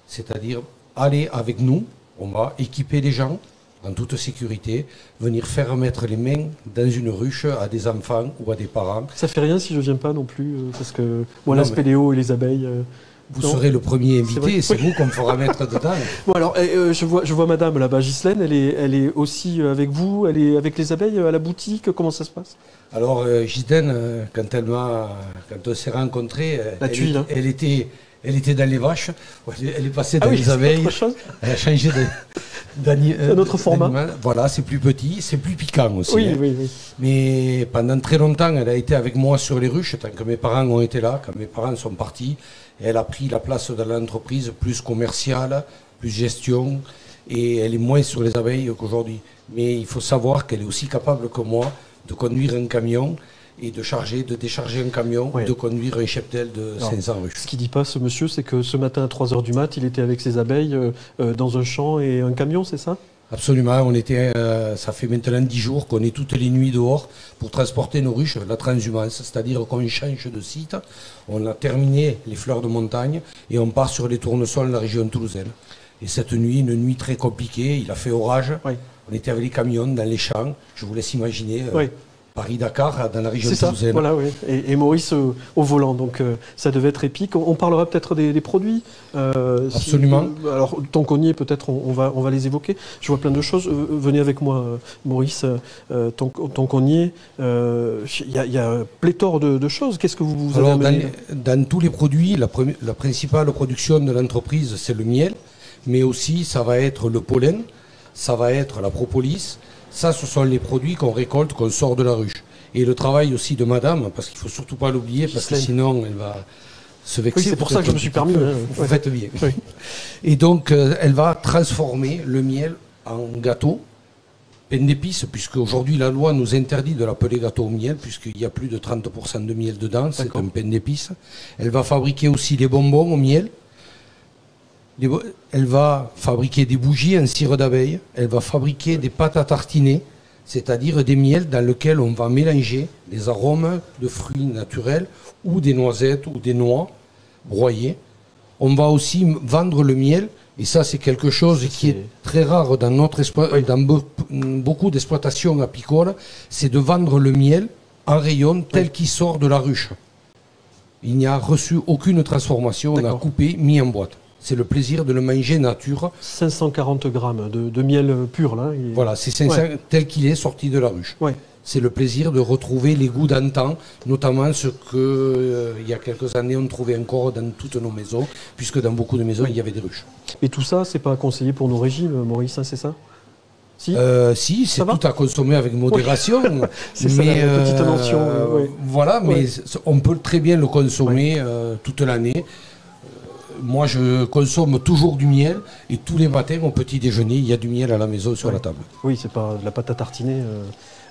c'est-à-dire aller avec nous, on va équiper les gens, en toute sécurité, venir faire mettre les mains dans une ruche à des enfants ou à des parents. Ça fait rien si je viens pas non plus, parce que moi, la spéléo et les abeilles... Vous serez le premier invité, c'est vous qu'on me fera mettre dedans. Bon alors, je vois madame là-bas, Ghislaine, elle est aussi avec vous, elle est avec les abeilles à la boutique, comment ça se passe? Alors Ghislaine, quand on s'est rencontrés, elle était dans les vaches, elle est passée dans les abeilles, elle a changé un autre format. Voilà, c'est plus petit, c'est plus piquant aussi. Oui. Mais pendant très longtemps, elle a été avec moi sur les ruches, tant que mes parents ont été là. Quand mes parents sont partis, elle a pris la place de l'entreprise, plus commerciale, plus gestion, et elle est moins sur les abeilles qu'aujourd'hui. Mais il faut savoir qu'elle est aussi capable que moi de conduire un camion, et de décharger un camion, de conduire un cheptel de 500 ruches. Ce qu'il ne dit pas, ce monsieur, c'est que ce matin à 3h du mat, il était avec ses abeilles dans un champ et un camion, c'est ça? Absolument, ça fait maintenant 10 jours qu'on est toutes les nuits dehors pour transporter nos ruches, la transhumance, c'est-à-dire qu'on change de site, on a terminé les fleurs de montagne et on part sur les tournesols de la région toulousaine. Et cette nuit, une nuit très compliquée, il a fait orage, on était avec les camions dans les champs, je vous laisse imaginer... Paris-Dakar, dans la région toulousaine. C'est ça, voilà, oui. Et Maurice au volant, donc ça devait être épique. On parlera peut-être des produits. Absolument. Alors, tant qu'on y est, peut-être on va les évoquer. Je vois plein de choses. Venez avec moi, Maurice, tant qu'on y est. Il y a pléthore de choses. Qu'est-ce que vous avez amené dans tous les produits, la principale production de l'entreprise, c'est le miel, mais aussi ça va être le pollen, ça va être la propolis. Ça, ce sont les produits qu'on récolte, qu'on sort de la ruche. Et le travail aussi de madame, parce qu'il ne faut surtout pas l'oublier, parce que sinon, elle va se vexer. Oui, c'est pour ça que je me suis permis. Vous faites bien. Oui. Et donc, elle va transformer le miel en gâteau, pain d'épices, puisque aujourd'hui, la loi nous interdit de l'appeler gâteau au miel, puisqu'il y a plus de 30% de miel dedans, c'est un pain d'épices. Elle va fabriquer aussi des bonbons au miel. Elle va fabriquer des bougies en cire d'abeille, elle va fabriquer des pâtes à tartiner, c'est-à-dire des miels dans lesquels on va mélanger des arômes de fruits naturels ou des noisettes ou des noix broyées. On va aussi vendre le miel, et ça c'est quelque chose qui est très rare dans beaucoup d'exploitations apicoles, c'est de vendre le miel en rayon tel qu'il sort de la ruche. Il n'y a reçu aucune transformation, on a coupé, mis en boîte. C'est le plaisir de le manger nature. 540 grammes de miel pur, là. Voilà, c'est 500 tel qu'il est sorti de la ruche. Ouais. C'est le plaisir de retrouver les goûts d'antan, notamment ce que il y a quelques années on trouvait encore dans toutes nos maisons, puisque dans beaucoup de maisons il y avait des ruches. Et tout ça, c'est pas conseillé pour nos régimes, Maurice, hein, c'est ça? Si, c'est tout à consommer avec modération. Oui. C'est ça, la petite mention. Voilà, mais on peut très bien le consommer toute l'année. Moi, je consomme toujours du miel et tous les matins, au petit déjeuner, il y a du miel à la maison sur la table. Oui, c'est pas de la pâte à tartiner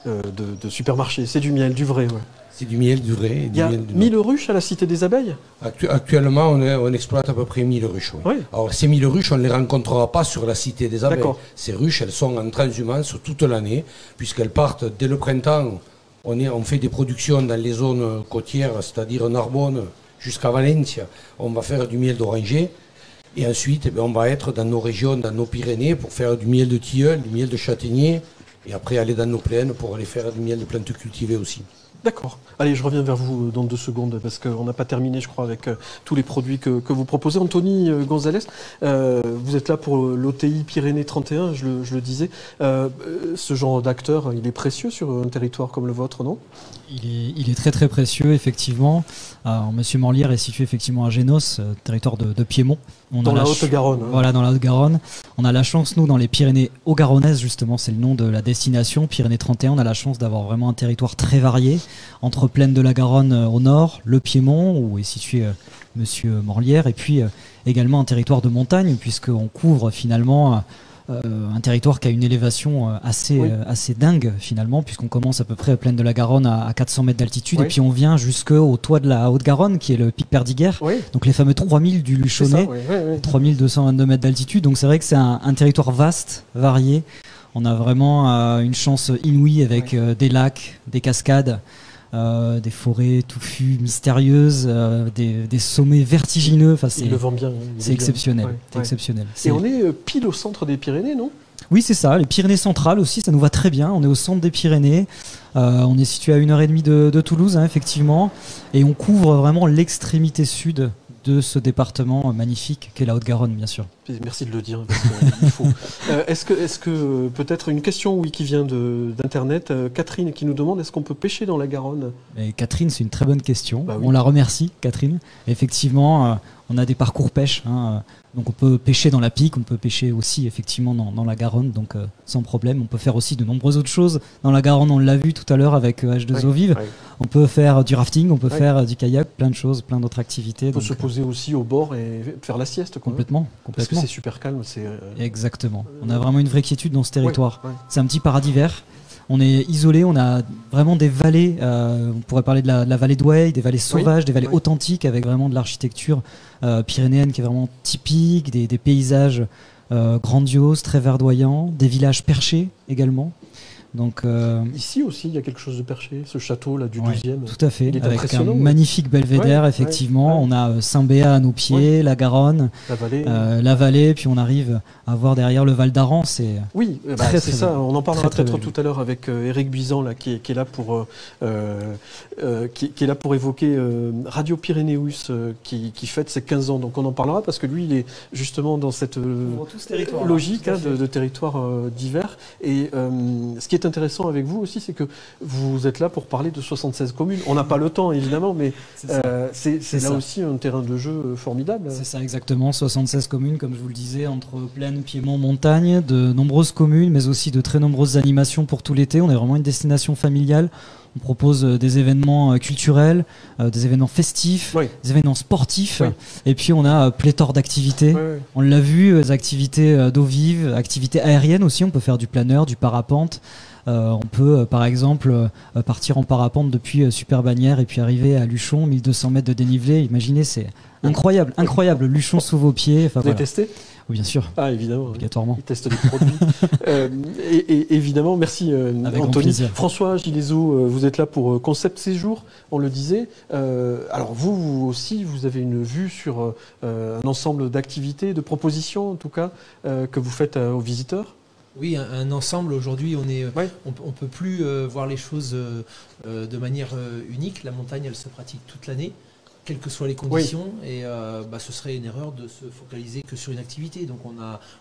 de supermarché, c'est du miel, du vrai. Ouais. C'est du miel, du vrai. Il y a 1000 ruches à la Cité des Abeilles? Actuellement, on exploite à peu près 1000 ruches. Oui. Alors, ces 1000 ruches, on ne les rencontrera pas sur la Cité des Abeilles. Ces ruches, elles sont en transhumance toute l'année, puisqu'elles partent dès le printemps. On fait des productions dans les zones côtières, c'est-à-dire Narbonne jusqu'à Valencia. On va faire du miel d'oranger. Et ensuite, on va être dans nos régions, dans nos Pyrénées, pour faire du miel de tilleul, du miel de châtaignier. Et après, aller dans nos plaines pour aller faire du miel de plantes cultivées aussi. D'accord. Allez, je reviens vers vous dans 2 secondes parce qu'on n'a pas terminé, je crois, avec tous les produits que vous proposez. Anthony Gonzalez, vous êtes là pour l'OTI Pyrénées 31, je le disais. Ce genre d'acteur, il est précieux sur un territoire comme le vôtre, non? Il est très très précieux, effectivement. Monsieur Morlière est situé effectivement à Génos, territoire de Piémont. Dans la Haute-Garonne. Hein. Voilà, dans la Haute-Garonne. On a la chance, nous, dans les Pyrénées haut-garonnaises, justement, c'est le nom de la destination, Pyrénées 31, on a la chance d'avoir vraiment un territoire très varié, entre plaine de la Garonne au nord, le Piémont, où est situé Monsieur Morlière, et puis également un territoire de montagne, puisqu'on couvre finalement un territoire qui a une élévation assez dingue finalement, puisqu'on commence à peu près à plaine de la Garonne à 400 mètres d'altitude, et puis on vient jusqu'au toit de la Haute-Garonne, qui est le pic Perdiguer, donc les fameux 3000 du Luchonnet, 3222 mètres d'altitude. Donc c'est vrai que c'est un territoire vaste, varié. On a vraiment une chance inouïe avec des lacs, des cascades, des forêts touffues, mystérieuses, des sommets vertigineux. Enfin, il le vend bien. C'est exceptionnel. C'est exceptionnel. Et on est pile au centre des Pyrénées, non? Oui, c'est ça. Les Pyrénées centrales aussi, ça nous va très bien. On est au centre des Pyrénées. On est situé à 1h30 de Toulouse, hein, effectivement. Et on couvre vraiment l'extrémité sud de ce département magnifique qu'est la Haute-Garonne, bien sûr. Merci de le dire, parce qu'il faut. Est-ce que peut-être une question qui vient d'Internet, Catherine qui nous demande, est-ce qu'on peut pêcher dans la Garonne? Et Catherine, c'est une très bonne question. Bah oui. On la remercie, Catherine. Effectivement, on a des parcours pêche. Hein, donc on peut pêcher dans la Pique, on peut pêcher aussi effectivement dans la Garonne, donc sans problème. On peut faire aussi de nombreuses autres choses dans la Garonne, on l'a vu tout à l'heure avec H2O Vive. On peut faire du rafting, on peut faire du kayak, plein de choses, plein d'autres activités. On peut se poser aussi au bord et faire la sieste. Complètement. Parce que c'est super calme. Exactement. On a vraiment une vraie quiétude dans ce territoire. C'est un petit paradis vert. On est isolé, on a vraiment des vallées, on pourrait parler de la vallée d'Oueil, des vallées sauvages, des vallées authentiques avec vraiment de l'architecture pyrénéenne qui est vraiment typique, des paysages grandioses, très verdoyants, des villages perchés également. Donc, ici aussi, il y a quelque chose de perché, ce château là du 12e. Tout à fait, avec un magnifique belvédère, effectivement. On a Saint-Béat à nos pieds, la Garonne, la vallée, puis on arrive à voir derrière le Val d'Aran. C'est c'est ça. On en parlera peut-être tout à l'heure avec Éric Buisan là, qui est là pour qui est là pour évoquer Radio Pyrénéus qui fête ses 15 ans. Donc on en parlera parce que lui, il est justement dans cette logique de territoire divers. Et ce qui est intéressant avec vous aussi, c'est que vous êtes là pour parler de 76 communes. On n'a pas le temps, évidemment, mais c'est là aussi un terrain de jeu formidable. C'est ça, exactement. 76 communes, comme je vous le disais, entre plaine, piémont, montagne, de nombreuses communes, mais aussi de très nombreuses animations pour tout l'été. On est vraiment une destination familiale. On propose des événements culturels, des événements festifs, des événements sportifs, et puis on a pléthore d'activités. On l'a vu, des activités d'eau vive, activités aériennes aussi. On peut faire du planeur, du parapente. On peut par exemple partir en parapente depuis Super-Bagnères et puis arriver à Luchon, 1200 mètres de dénivelé. Imaginez, c'est incroyable, incroyable. Luchon sous vos pieds. Vous avez testé ? Oui, bien sûr. Ah, évidemment. Obligatoirement. Ils testent des produits. et évidemment, merci Anthony. François Gilézo, vous êtes là pour Concept Séjour, on le disait. Alors vous aussi, vous avez une vue sur un ensemble d'activités, de propositions en tout cas, que vous faites aux visiteurs. Oui, un ensemble. Aujourd'hui, on peut plus voir les choses de manière unique. La montagne, elle se pratique toute l'année. quelles que soient les conditions, et ce serait une erreur de se focaliser que sur une activité. Donc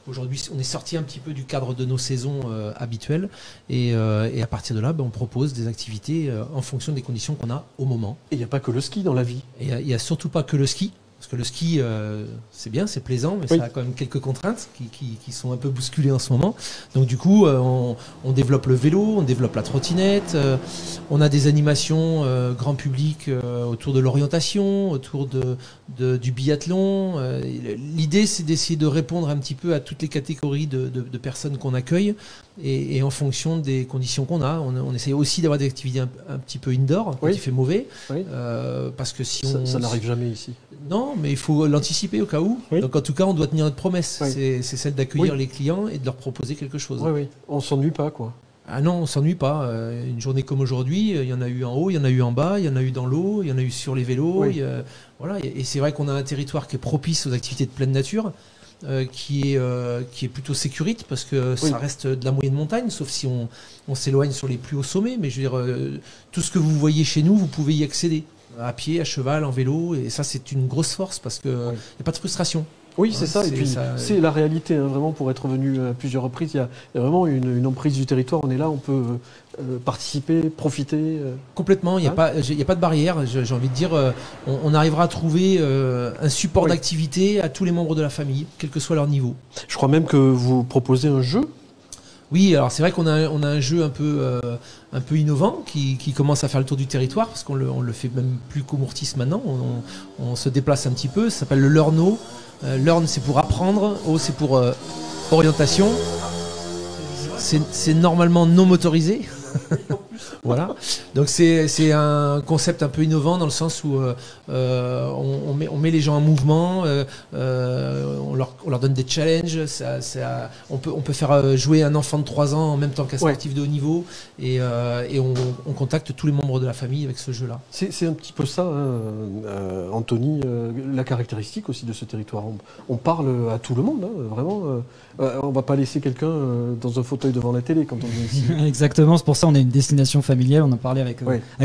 aujourd'hui, on est sorti un petit peu du cadre de nos saisons habituelles, et à partir de là, on propose des activités en fonction des conditions qu'on a au moment. Et il n'y a pas que le ski dans la vie. Et il n'y a surtout pas que le ski. Parce que le ski, c'est bien, c'est plaisant, mais ça a quand même quelques contraintes qui sont un peu bousculées en ce moment. Donc du coup, on développe le vélo, on développe la trottinette, on a des animations grand public autour de l'orientation, autour du biathlon. L'idée, c'est d'essayer de répondre un petit peu à toutes les catégories de personnes qu'on accueille, et en fonction des conditions qu'on a. On essaie aussi d'avoir des activités un petit peu indoor, quand il fait mauvais, parce que si ça n'arrive jamais ici. Non, mais il faut l'anticiper au cas où. Donc en tout cas, on doit tenir notre promesse. C'est celle d'accueillir les clients et de leur proposer quelque chose. On s'ennuie pas, quoi. Ah non, on s'ennuie pas. Une journée comme aujourd'hui, il y en a eu en haut, il y en a eu en bas, il y en a eu dans l'eau, il y en a eu sur les vélos. Voilà. Et c'est vrai qu'on a un territoire qui est propice aux activités de pleine nature, qui est plutôt sécurite, parce que ça reste de la moyenne montagne, sauf si on s'éloigne sur les plus hauts sommets. Mais je veux dire, tout ce que vous voyez chez nous, vous pouvez y accéder. À pied, à cheval, en vélo, et ça c'est une grosse force, parce qu'il n'y a pas de frustration. Oui, c'est ça, et puis c'est la réalité, vraiment, pour être venu à plusieurs reprises, il y a vraiment une emprise du territoire, on est là, on peut participer, profiter. Complètement, il n'y a pas de barrière, j'ai envie de dire, on arrivera à trouver un support d'activité à tous les membres de la famille, quel que soit leur niveau. Je crois même que vous proposez un jeu. Oui, alors c'est vrai qu'on a un jeu un peu innovant qui commence à faire le tour du territoire, parce qu'on le fait même plus qu'au Mourtis maintenant. On se déplace un petit peu. Ça s'appelle le Learno. Learn, c'est pour apprendre. O, c'est pour orientation. C'est normalement non motorisé. Voilà. Donc c'est un concept un peu innovant, dans le sens où on met les gens en mouvement, on leur donne des challenges. On peut faire jouer un enfant de 3 ans en même temps qu'un sportif de haut niveau, et on contacte tous les membres de la famille avec ce jeu-là. C'est un petit peu ça, Anthony, la caractéristique aussi de ce territoire. On parle à tout le monde, vraiment. On ne va pas laisser quelqu'un dans un fauteuil devant la télé quand on vient ici. Exactement, c'est pour ça qu'on a une destination familiale. On en parlait avec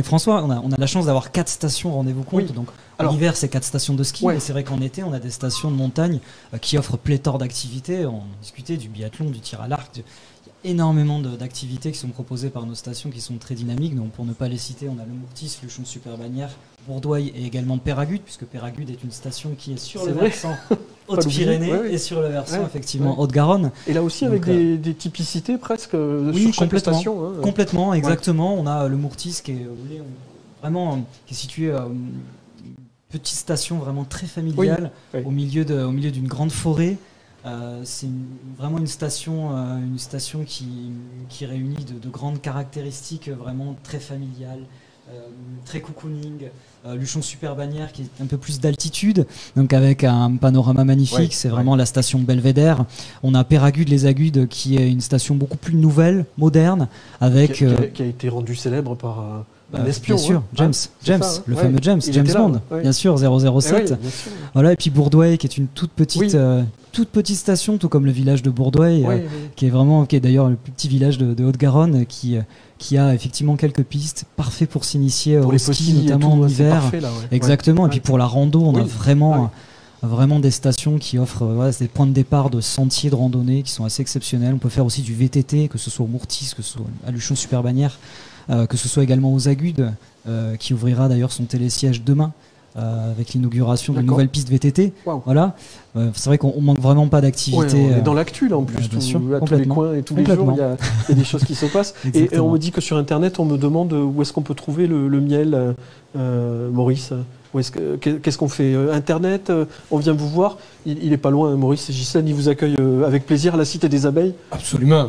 François. On a la chance d'avoir 4 stations, rendez-vous compte. Donc l'hiver, c'est 4 stations de ski, mais c'est vrai qu'en été, on a des stations de montagne qui offrent pléthore d'activités. On discutait du biathlon, du tir à l'arc. Il y a énormément d'activités qui sont proposées par nos stations, qui sont très dynamiques. Donc pour ne pas les citer, on a le Mourtis, Luchon Super Bagnères, Bourdouaille et également Péragudes, puisque Péragudes est une station qui est sur le versant Haute-Pyrénées et sur le versant effectivement Haute-Garonne. Et là aussi avec des typicités presque sur chaque station. Complètement, exactement. On a le Mourtis qui est qui est situé petite station vraiment très familiale au milieu d'une grande forêt. C'est vraiment une station qui réunit de grandes caractéristiques vraiment très familiales, très cocooning. Luchon Super Bagnères qui est un peu plus d'altitude, donc avec un panorama magnifique, c'est vraiment la station belvédère. On a Péragudes les Agudes qui est une station beaucoup plus nouvelle, moderne, avec qui a été rendue célèbre par un espion. Bien sûr, James, le fameux James Bond, bien sûr, 007. Voilà, et puis Bourdouille qui est une toute petite station, tout comme le village de Bourdouille, qui est d'ailleurs le plus petit village de Haute-Garonne, qui a effectivement quelques pistes, parfait pour s'initier au ski, notamment en hiver. Exactement, et puis pour la rando, on a vraiment des stations qui offrent des points de départ de sentiers de randonnée qui sont assez exceptionnels. On peut faire aussi du VTT, que ce soit au Mourtis, que ce soit à Luchon Super Bagnères, que ce soit également aux Agudes, qui ouvrira d'ailleurs son télésiège demain, avec l'inauguration d'une nouvelle piste VTT. Voilà. C'est vrai qu'on manque vraiment pas d'activité. On est dans l'actu là en plus, à tous les coins et tous les jours, il y a des choses qui se passent. Et on me dit que sur Internet, on me demande où est-ce qu'on peut trouver le miel, Maurice. Qu'est-ce qu'on fait? Internet, on vient vous voir. Il n'est pas loin, Maurice. Ghislaine, il vous accueille avec plaisir à la Cité des Abeilles. Absolument.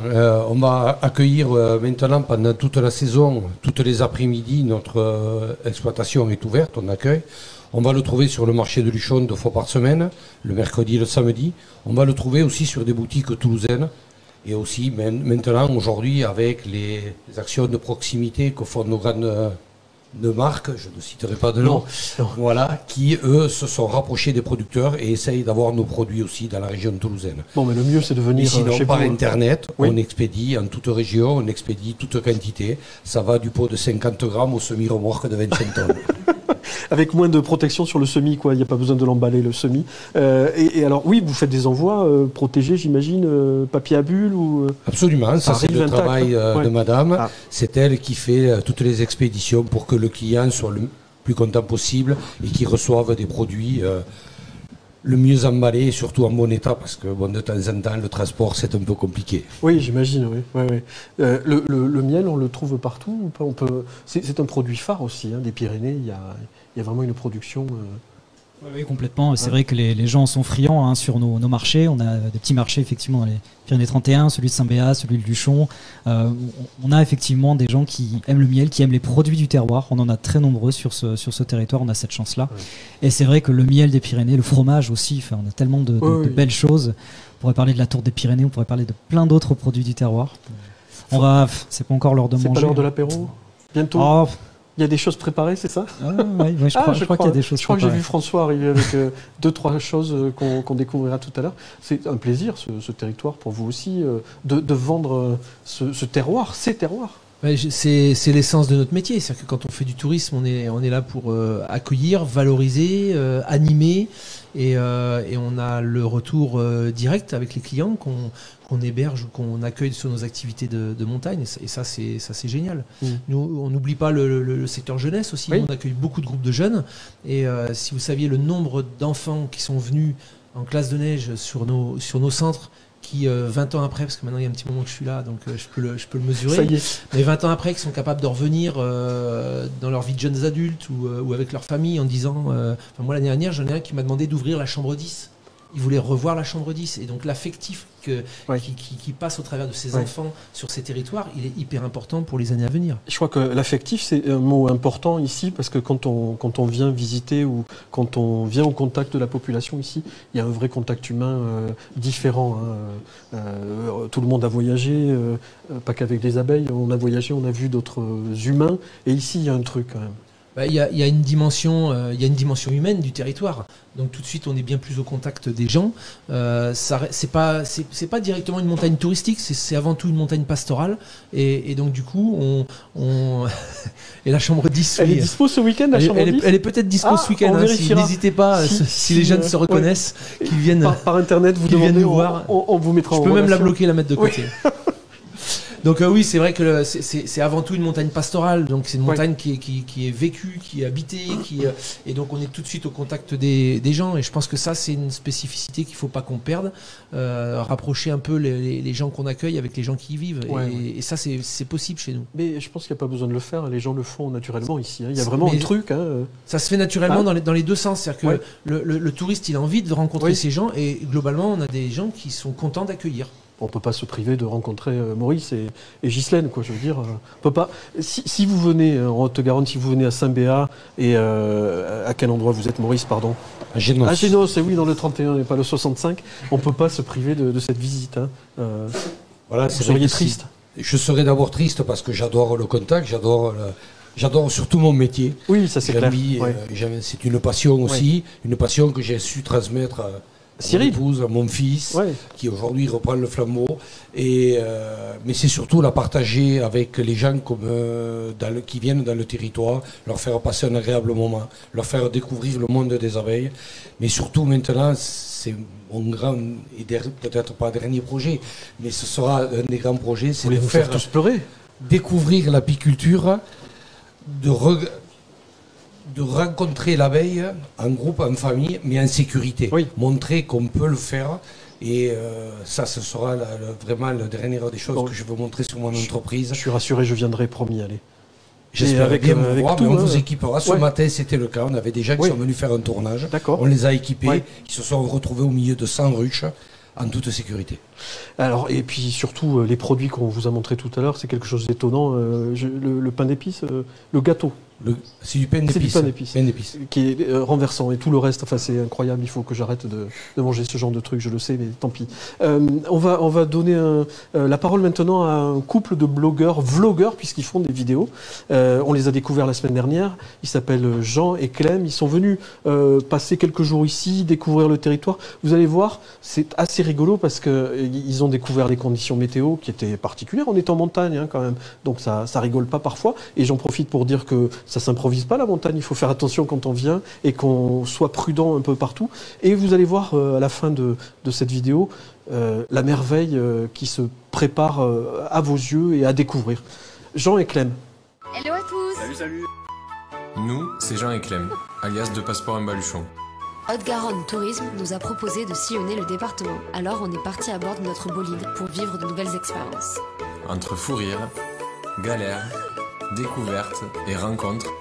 On va accueillir maintenant pendant toute la saison, toutes les après-midi, notre exploitation est ouverte, on accueille. On va le trouver sur le marché de Luchon 2 fois par semaine, le mercredi et le samedi. On va le trouver aussi sur des boutiques toulousaines. Et aussi maintenant, aujourd'hui, avec les actions de proximité que font nos grandes marques, je ne citerai pas de nom, voilà, qui eux se sont rapprochés des producteurs et essayent d'avoir nos produits aussi dans la région toulousaine. Bon, mais le mieux c'est de venir sinon, chez par vous. Internet, on expédie en toute région, on expédie toute quantité. Ça va du pot de 50 grammes au semi-remorque de 25 tonnes. avec moins de protection sur le semis, quoi. Il n'y a pas besoin de l'emballer, le semis. Et alors, oui, vous faites des envois protégés, j'imagine, papier à bulles ou... Absolument, ça c'est le intact, travail hein. de madame. Ah. C'est elle qui fait toutes les expéditions pour que le client soit le plus content possible et qu'il reçoive des produits le mieux emballés et surtout en bon état, parce que bon, de temps en temps, le transport, c'est un peu compliqué. Oui, j'imagine, oui. Ouais. Le miel, on le trouve partout ou pas? C'est un produit phare aussi, hein, des Pyrénées. Il y a vraiment une production... Oui, complètement. C'est vrai que les gens sont friands, hein, sur nos marchés. On a des petits marchés effectivement dans les Pyrénées 31, celui de Saint-Béat, celui de Luchon. On a effectivement des gens qui aiment le miel, qui aiment les produits du terroir. On en a très nombreux sur ce territoire. On a cette chance-là. Oui. Et c'est vrai que le miel des Pyrénées, le fromage aussi. On a tellement de belles choses. On pourrait parler de la tourte des Pyrénées. On pourrait parler de plein d'autres produits du terroir. C'est pas encore l'heure de manger. C'est pas l'heure de l'apéro bientôt. Oh. Il y a des choses préparées, c'est ça? Oui, je crois qu'il y a des choses préparées. Je crois que j'ai vu François arriver avec 2-3 choses qu'on découvrira tout à l'heure. C'est un plaisir, ce territoire, pour vous aussi, de vendre ce terroir, ces terroirs. C'est l'essence de notre métier. C'est-à-dire que quand on fait du tourisme, on est là pour accueillir, valoriser, animer. Et on a le retour direct avec les clients qu'on héberge ou qu'on accueille sur nos activités de montagne. Et ça, c'est génial. Nous, on n'oublie pas le secteur jeunesse aussi. Oui. On accueille beaucoup de groupes de jeunes. Et si vous saviez le nombre d'enfants qui sont venus en classe de neige sur nos centres, qui 20 ans après, parce que maintenant il y a un petit moment que je suis là, donc je peux le mesurer, ça y est. Mais 20 ans après, qui sont capables de revenir dans leur vie de jeunes adultes ou avec leur famille en disant, moi l'année dernière, j'en ai un qui m'a demandé d'ouvrir la chambre 10. Il voulait revoir la chambre 10. Et donc l'affectif qui passe au travers de ces enfants sur ces territoires, il est hyper important pour les années à venir. Je crois que l'affectif, c'est un mot important ici, parce que quand on vient visiter ou quand on vient au contact de la population ici, il y a un vrai contact humain différent. Hein. Tout le monde a voyagé, pas qu'avec des abeilles, on a voyagé, on a vu d'autres humains. Et ici, il y a un truc quand même. Il y a une dimension humaine du territoire. Donc tout de suite, on est bien plus au contact des gens. C'est pas directement une montagne touristique, c'est avant tout une montagne pastorale. Et donc du coup, et la chambre 10. Elle est dispo ce week-end, la chambre 10 Elle est peut-être dispo ce week-end. N'hésitez pas, si les jeunes se reconnaissent, qu'ils viennent par internet, vous demandez, nous voir. On vous mettra en relation. Je peux même la bloquer, la mettre de côté. Donc oui, c'est vrai que c'est avant tout une montagne pastorale, donc c'est une montagne qui est vécue, qui est habitée, et donc on est tout de suite au contact des gens, et je pense que ça c'est une spécificité qu'il ne faut pas qu'on perde, rapprocher un peu les gens qu'on accueille avec les gens qui y vivent, et ça c'est possible chez nous. Mais je pense qu'il n'y a pas besoin de le faire, les gens le font naturellement ici, hein. Il y a vraiment un truc. Hein. Ça se fait naturellement dans les deux sens, c'est-à-dire que le touriste il a envie de rencontrer ces gens, et globalement on a des gens qui sont contents d'accueillir. On ne peut pas se priver de rencontrer Maurice et Ghislaine, quoi. Je veux dire, on peut pas. Si vous venez en Haute-Garonne, si vous venez à Saint-Béat, et à quel endroit vous êtes, Maurice, pardon? À Génos. À Génos, et oui, dans le 31 et pas le 65. On ne peut pas se priver de cette visite. Hein. Voilà, vous seriez triste. Je serais d'abord triste parce que j'adore le contact, j'adore surtout mon métier. Oui, ça c'est clair. C'est une passion aussi, une passion que j'ai su transmettre à mon épouse, à mon fils, qui aujourd'hui reprend le flambeau. Mais c'est surtout la partager avec les gens qui viennent dans le territoire, leur faire passer un agréable moment, leur faire découvrir le monde des abeilles. Mais surtout maintenant, c'est mon grand, et peut-être pas dernier projet, mais ce sera un des grands projets, c'est de faire tous pleurer. Découvrir l'apiculture, de rencontrer l'abeille en groupe, en famille, mais en sécurité. Montrer qu'on peut le faire. Et ça, ce sera vraiment la dernière des choses que je veux montrer sur mon entreprise. Je suis rassuré, je viendrai, promis, allez. J'espère bien vous voir, mais on vous équipera. Ce matin, c'était le cas. On avait des gens qui sont venus faire un tournage. On les a équipés. Ils se sont retrouvés au milieu de 100 ruches, en toute sécurité. Alors, et puis surtout, les produits qu'on vous a montrés tout à l'heure, c'est quelque chose d'étonnant. Le pain d'épices, le gâteau. C'est du pain d'épices. Qui est renversant. Et tout le reste, enfin, c'est incroyable. Il faut que j'arrête de manger ce genre de trucs, je le sais, mais tant pis. On va donner la parole maintenant à un couple de vlogueurs, puisqu'ils font des vidéos. On les a découverts la semaine dernière. Ils s'appellent Jean et Clem. Ils sont venus passer quelques jours ici, découvrir le territoire. Vous allez voir, c'est assez rigolo parce qu'ils ont découvert les conditions météo qui étaient particulières. On est en montagne, hein, quand même. Donc ça rigole pas parfois. Et j'en profite pour dire que Ça s'improvise pas la montagne, il faut faire attention quand on vient et qu'on soit prudent un peu partout. Et vous allez voir à la fin de cette vidéo la merveille qui se prépare à vos yeux et à découvrir. Jean et Clem. Hello à tous. Salut, salut. Nous, c'est Jean et Clem, alias Deux Passeports un Baluchon. Haute-Garonne Tourisme nous a proposé de sillonner le département. Alors on est parti à bord de notre bolide pour vivre de nouvelles expériences. Entre fou rire, galères, découvertes et rencontres,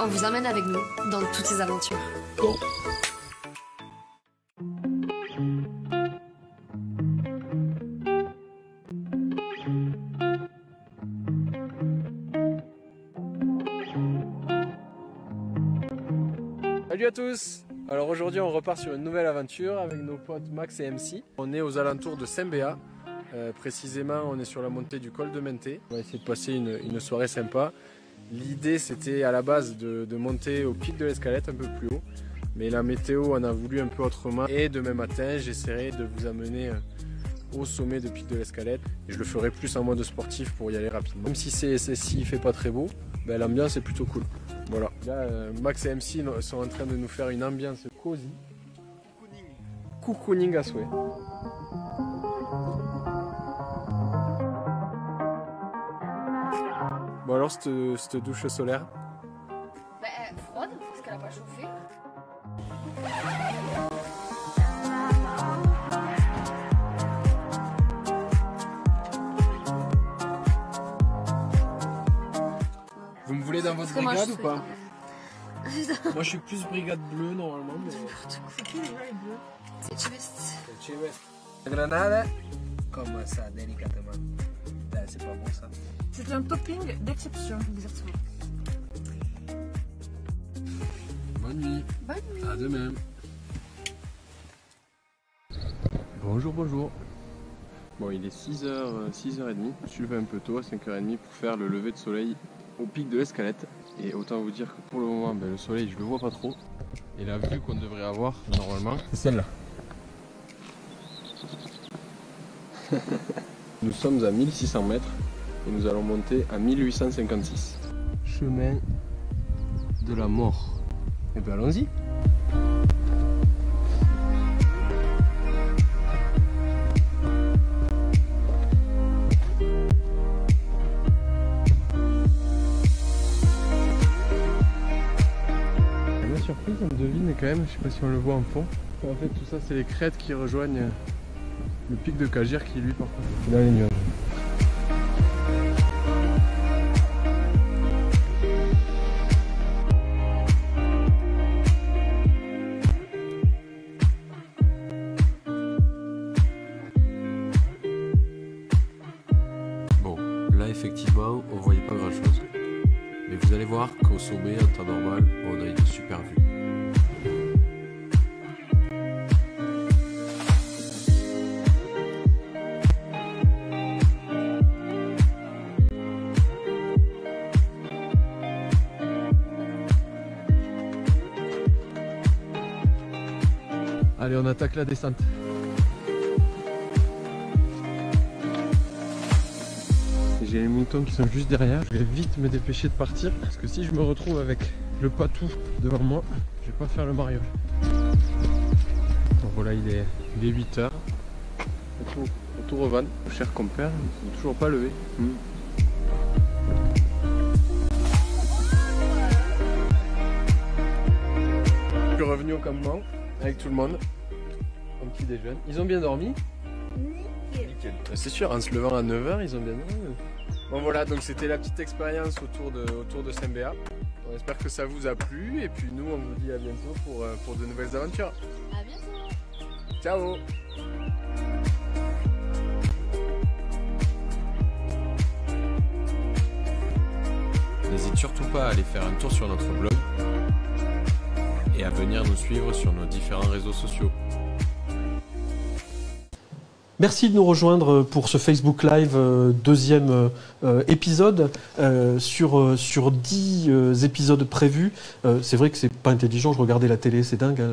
on vous emmène avec nous dans toutes ces aventures. Bon. Salut à tous! Alors aujourd'hui on repart sur une nouvelle aventure avec nos potes Max et MC. On est aux alentours de Saint-Béat, précisément on est sur la montée du col de Menté. On va essayer de passer une soirée sympa. L'idée c'était à la base de monter au pic de l'Escalette un peu plus haut, mais la météo en a voulu un peu autrement et demain matin j'essaierai de vous amener au sommet de pic de l'Escalette et je le ferai plus en mode sportif pour y aller rapidement. Même si s'il fait pas très beau, ben, l'ambiance est plutôt cool. Voilà. Là, Max et MC sont en train de nous faire une ambiance cosy. Cocooning à souhait. Bon alors, cette douche solaire. Bah, froide, parce qu'elle a pas chauffé. Vous me voulez dans votre brigade ou pas? Moi je suis plus brigade bleue normalement. Mais... C'est chivest. C'est chivest. Grenade. Comme ça, délicatement. Là, c'est pas bon ça. C'est un topping d'exception, exactement. Bonne nuit. Bonne nuit. À demain. Bonjour, bonjour. Bon, il est 6h30. Je suis levé un peu tôt, à 5h30 pour faire le lever de soleil au pic de l'Escalette. Et autant vous dire que pour le moment, ben, le soleil je le vois pas trop. Et la vue qu'on devrait avoir normalement, c'est celle-là. Nous sommes à 1600 mètres et nous allons monter à 1856. Chemin de la mort. Et bien allons-y. Surprise, on devine quand même, je sais pas si on le voit en fond. En fait tout ça c'est les crêtes qui rejoignent le pic de Cagière qui lui par contre est dans les nuages. Bon, là effectivement on voyait pas grand chose. Mais vous allez voir qu'au sommet, en temps normal, on a une super vue. Allez, on attaque la descente. J'ai les moutons qui sont juste derrière, je vais vite me dépêcher de partir parce que si je me retrouve avec le patou devant moi, je vais pas faire le mariole. Donc voilà, il est 8h. Retour au van, cher compère, ils sont toujours pas levés. Je suis revenu au campement avec tout le monde, un petit déjeuner. Ils ont bien dormi? Nickel. C'est sûr, en se levant à 9h, ils ont bien dormi. Bon voilà, donc c'était la petite expérience autour de Saint-Béat. On espère que ça vous a plu et puis nous on vous dit à bientôt pour de nouvelles aventures. À bientôt. Ciao. N'hésite surtout pas à aller faire un tour sur notre blog et à venir nous suivre sur nos différents réseaux sociaux. Merci de nous rejoindre pour ce Facebook Live deuxième épisode sur 10 épisodes prévus. C'est vrai que c'est pas intelligent, je regardais la télé, c'est dingue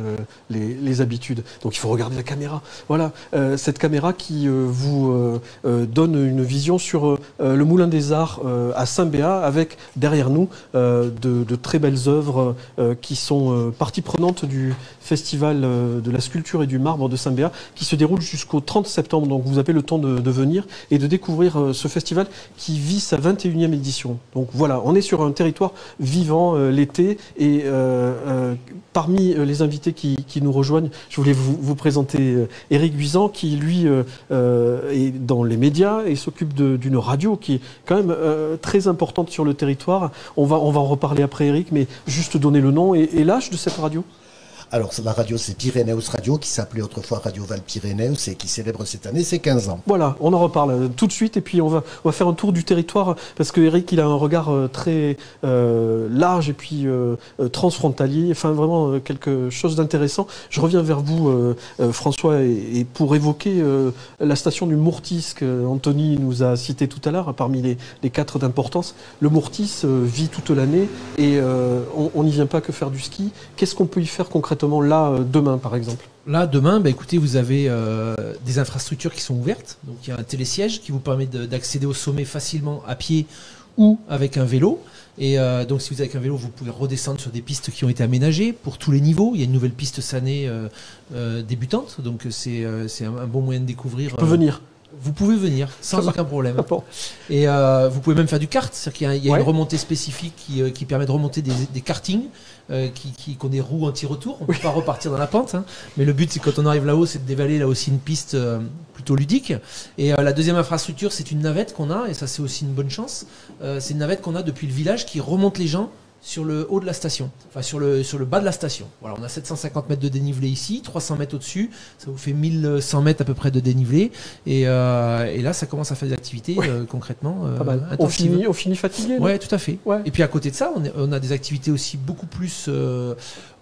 les habitudes. Donc il faut regarder la caméra. Voilà, cette caméra qui vous donne une vision sur le Moulin des Arts à Saint-Béat avec derrière nous de très belles œuvres qui sont partie prenante du Festival de la sculpture et du marbre de Saint-Béat qui se déroule jusqu'au 30 septembre. Donc vous avez le temps de venir et de découvrir ce festival qui vit sa 21e édition. Donc voilà, on est sur un territoire vivant l'été et parmi les invités qui nous rejoignent, je voulais vous présenter Éric Guisan qui lui est dans les médias et s'occupe d'une radio qui est quand même très importante sur le territoire. On va en reparler après Éric, mais juste donner le nom et l'âge de cette radio. Alors, la radio, c'est Pyrénéos Radio, qui s'appelait autrefois Radio Val-Pyrénéos et qui célèbre cette année ses 15 ans. Voilà, on en reparle tout de suite et puis on va faire un tour du territoire parce que Éric, il a un regard très large et puis transfrontalier, enfin vraiment quelque chose d'intéressant. Je reviens vers vous, François, et pour évoquer la station du Mourtis que Anthony nous a cité tout à l'heure, parmi les 4 d'importance. Le Mourtis vit toute l'année et on n'y vient pas que faire du ski. Qu'est-ce qu'on peut y faire concrètement là, demain, par exemple? Là, demain, écoutez, vous avez des infrastructures qui sont ouvertes. Donc, il y a un télésiège qui vous permet d'accéder au sommet facilement à pied ou avec un vélo. Et donc, si vous avez un vélo, vous pouvez redescendre sur des pistes qui ont été aménagées pour tous les niveaux. Il y a une nouvelle piste Sané débutante. Donc, c'est un bon moyen de découvrir. Je peux venir. Vous pouvez venir sans aucun problème. Et vous pouvez même faire du kart, c'est-à-dire qu'il y a une remontée spécifique qui permet de remonter des kartings qui ont des roues anti-retour. On ne peut pas repartir dans la pente, hein. Mais le but, c'est quand on arrive là-haut, c'est de dévaler là aussi une piste plutôt ludique. Et la deuxième infrastructure, c'est une navette qu'on a, et ça c'est aussi une bonne chance. C'est une navette qu'on a depuis le village qui remonte les gens sur le haut de la station, enfin sur le bas de la station. Voilà, on a 750 mètres de dénivelé ici, 300 mètres au-dessus, ça vous fait 1100 mètres à peu près de dénivelé. Et là, ça commence à faire des activités concrètement on finit fatigué. Ouais, tout à fait. Ouais. Et puis à côté de ça, on a des activités aussi beaucoup plus,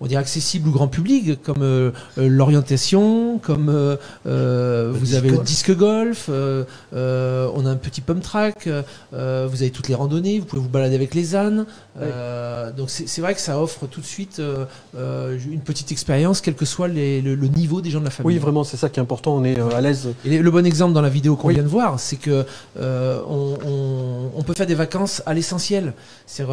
on dirait accessibles au grand public, comme l'orientation, comme vous avez le disque golf, on a un petit pump track, vous avez toutes les randonnées, vous pouvez vous balader avec les ânes. Donc c'est vrai que ça offre tout de suite une petite expérience, quel que soit le niveau des gens de la famille. Oui, vraiment, c'est ça qui est important, on est à l'aise. Et le bon exemple dans la vidéo qu'on vient de voir, c'est que on peut faire des vacances à l'essentiel. C'est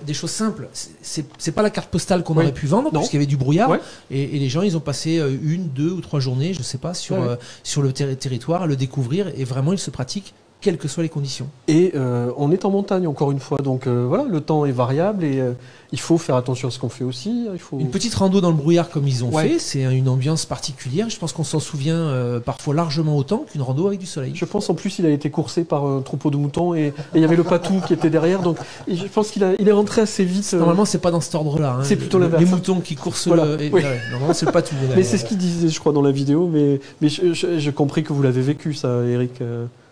des choses simples. C'est pas la carte postale qu'on aurait pu vendre, puisqu'il y avait du brouillard. Et les gens, ils ont passé 1, 2 ou 3 journées, je sais pas, sur le territoire à le découvrir. Et vraiment, ils se pratiquent quelles que soient les conditions. Et on est en montagne encore une fois, donc voilà, le temps est variable et il faut faire attention à ce qu'on fait aussi. Une petite rando dans le brouillard comme ils ont fait, c'est une ambiance particulière. Je pense qu'on s'en souvient parfois largement autant qu'une rando avec du soleil. Je pense en plus il a été coursé par un troupeau de moutons et il y avait le patou qui était derrière, donc je pense qu'il est rentré assez vite. Normalement c'est pas dans cet ordre-là. Hein. C'est plutôt l'inverse. Les moutons qui coursent. Normalement c'est le patou. Mais c'est ce qu'il disait, je crois, dans la vidéo. Mais j'ai compris que vous l'avez vécu, ça, Eric.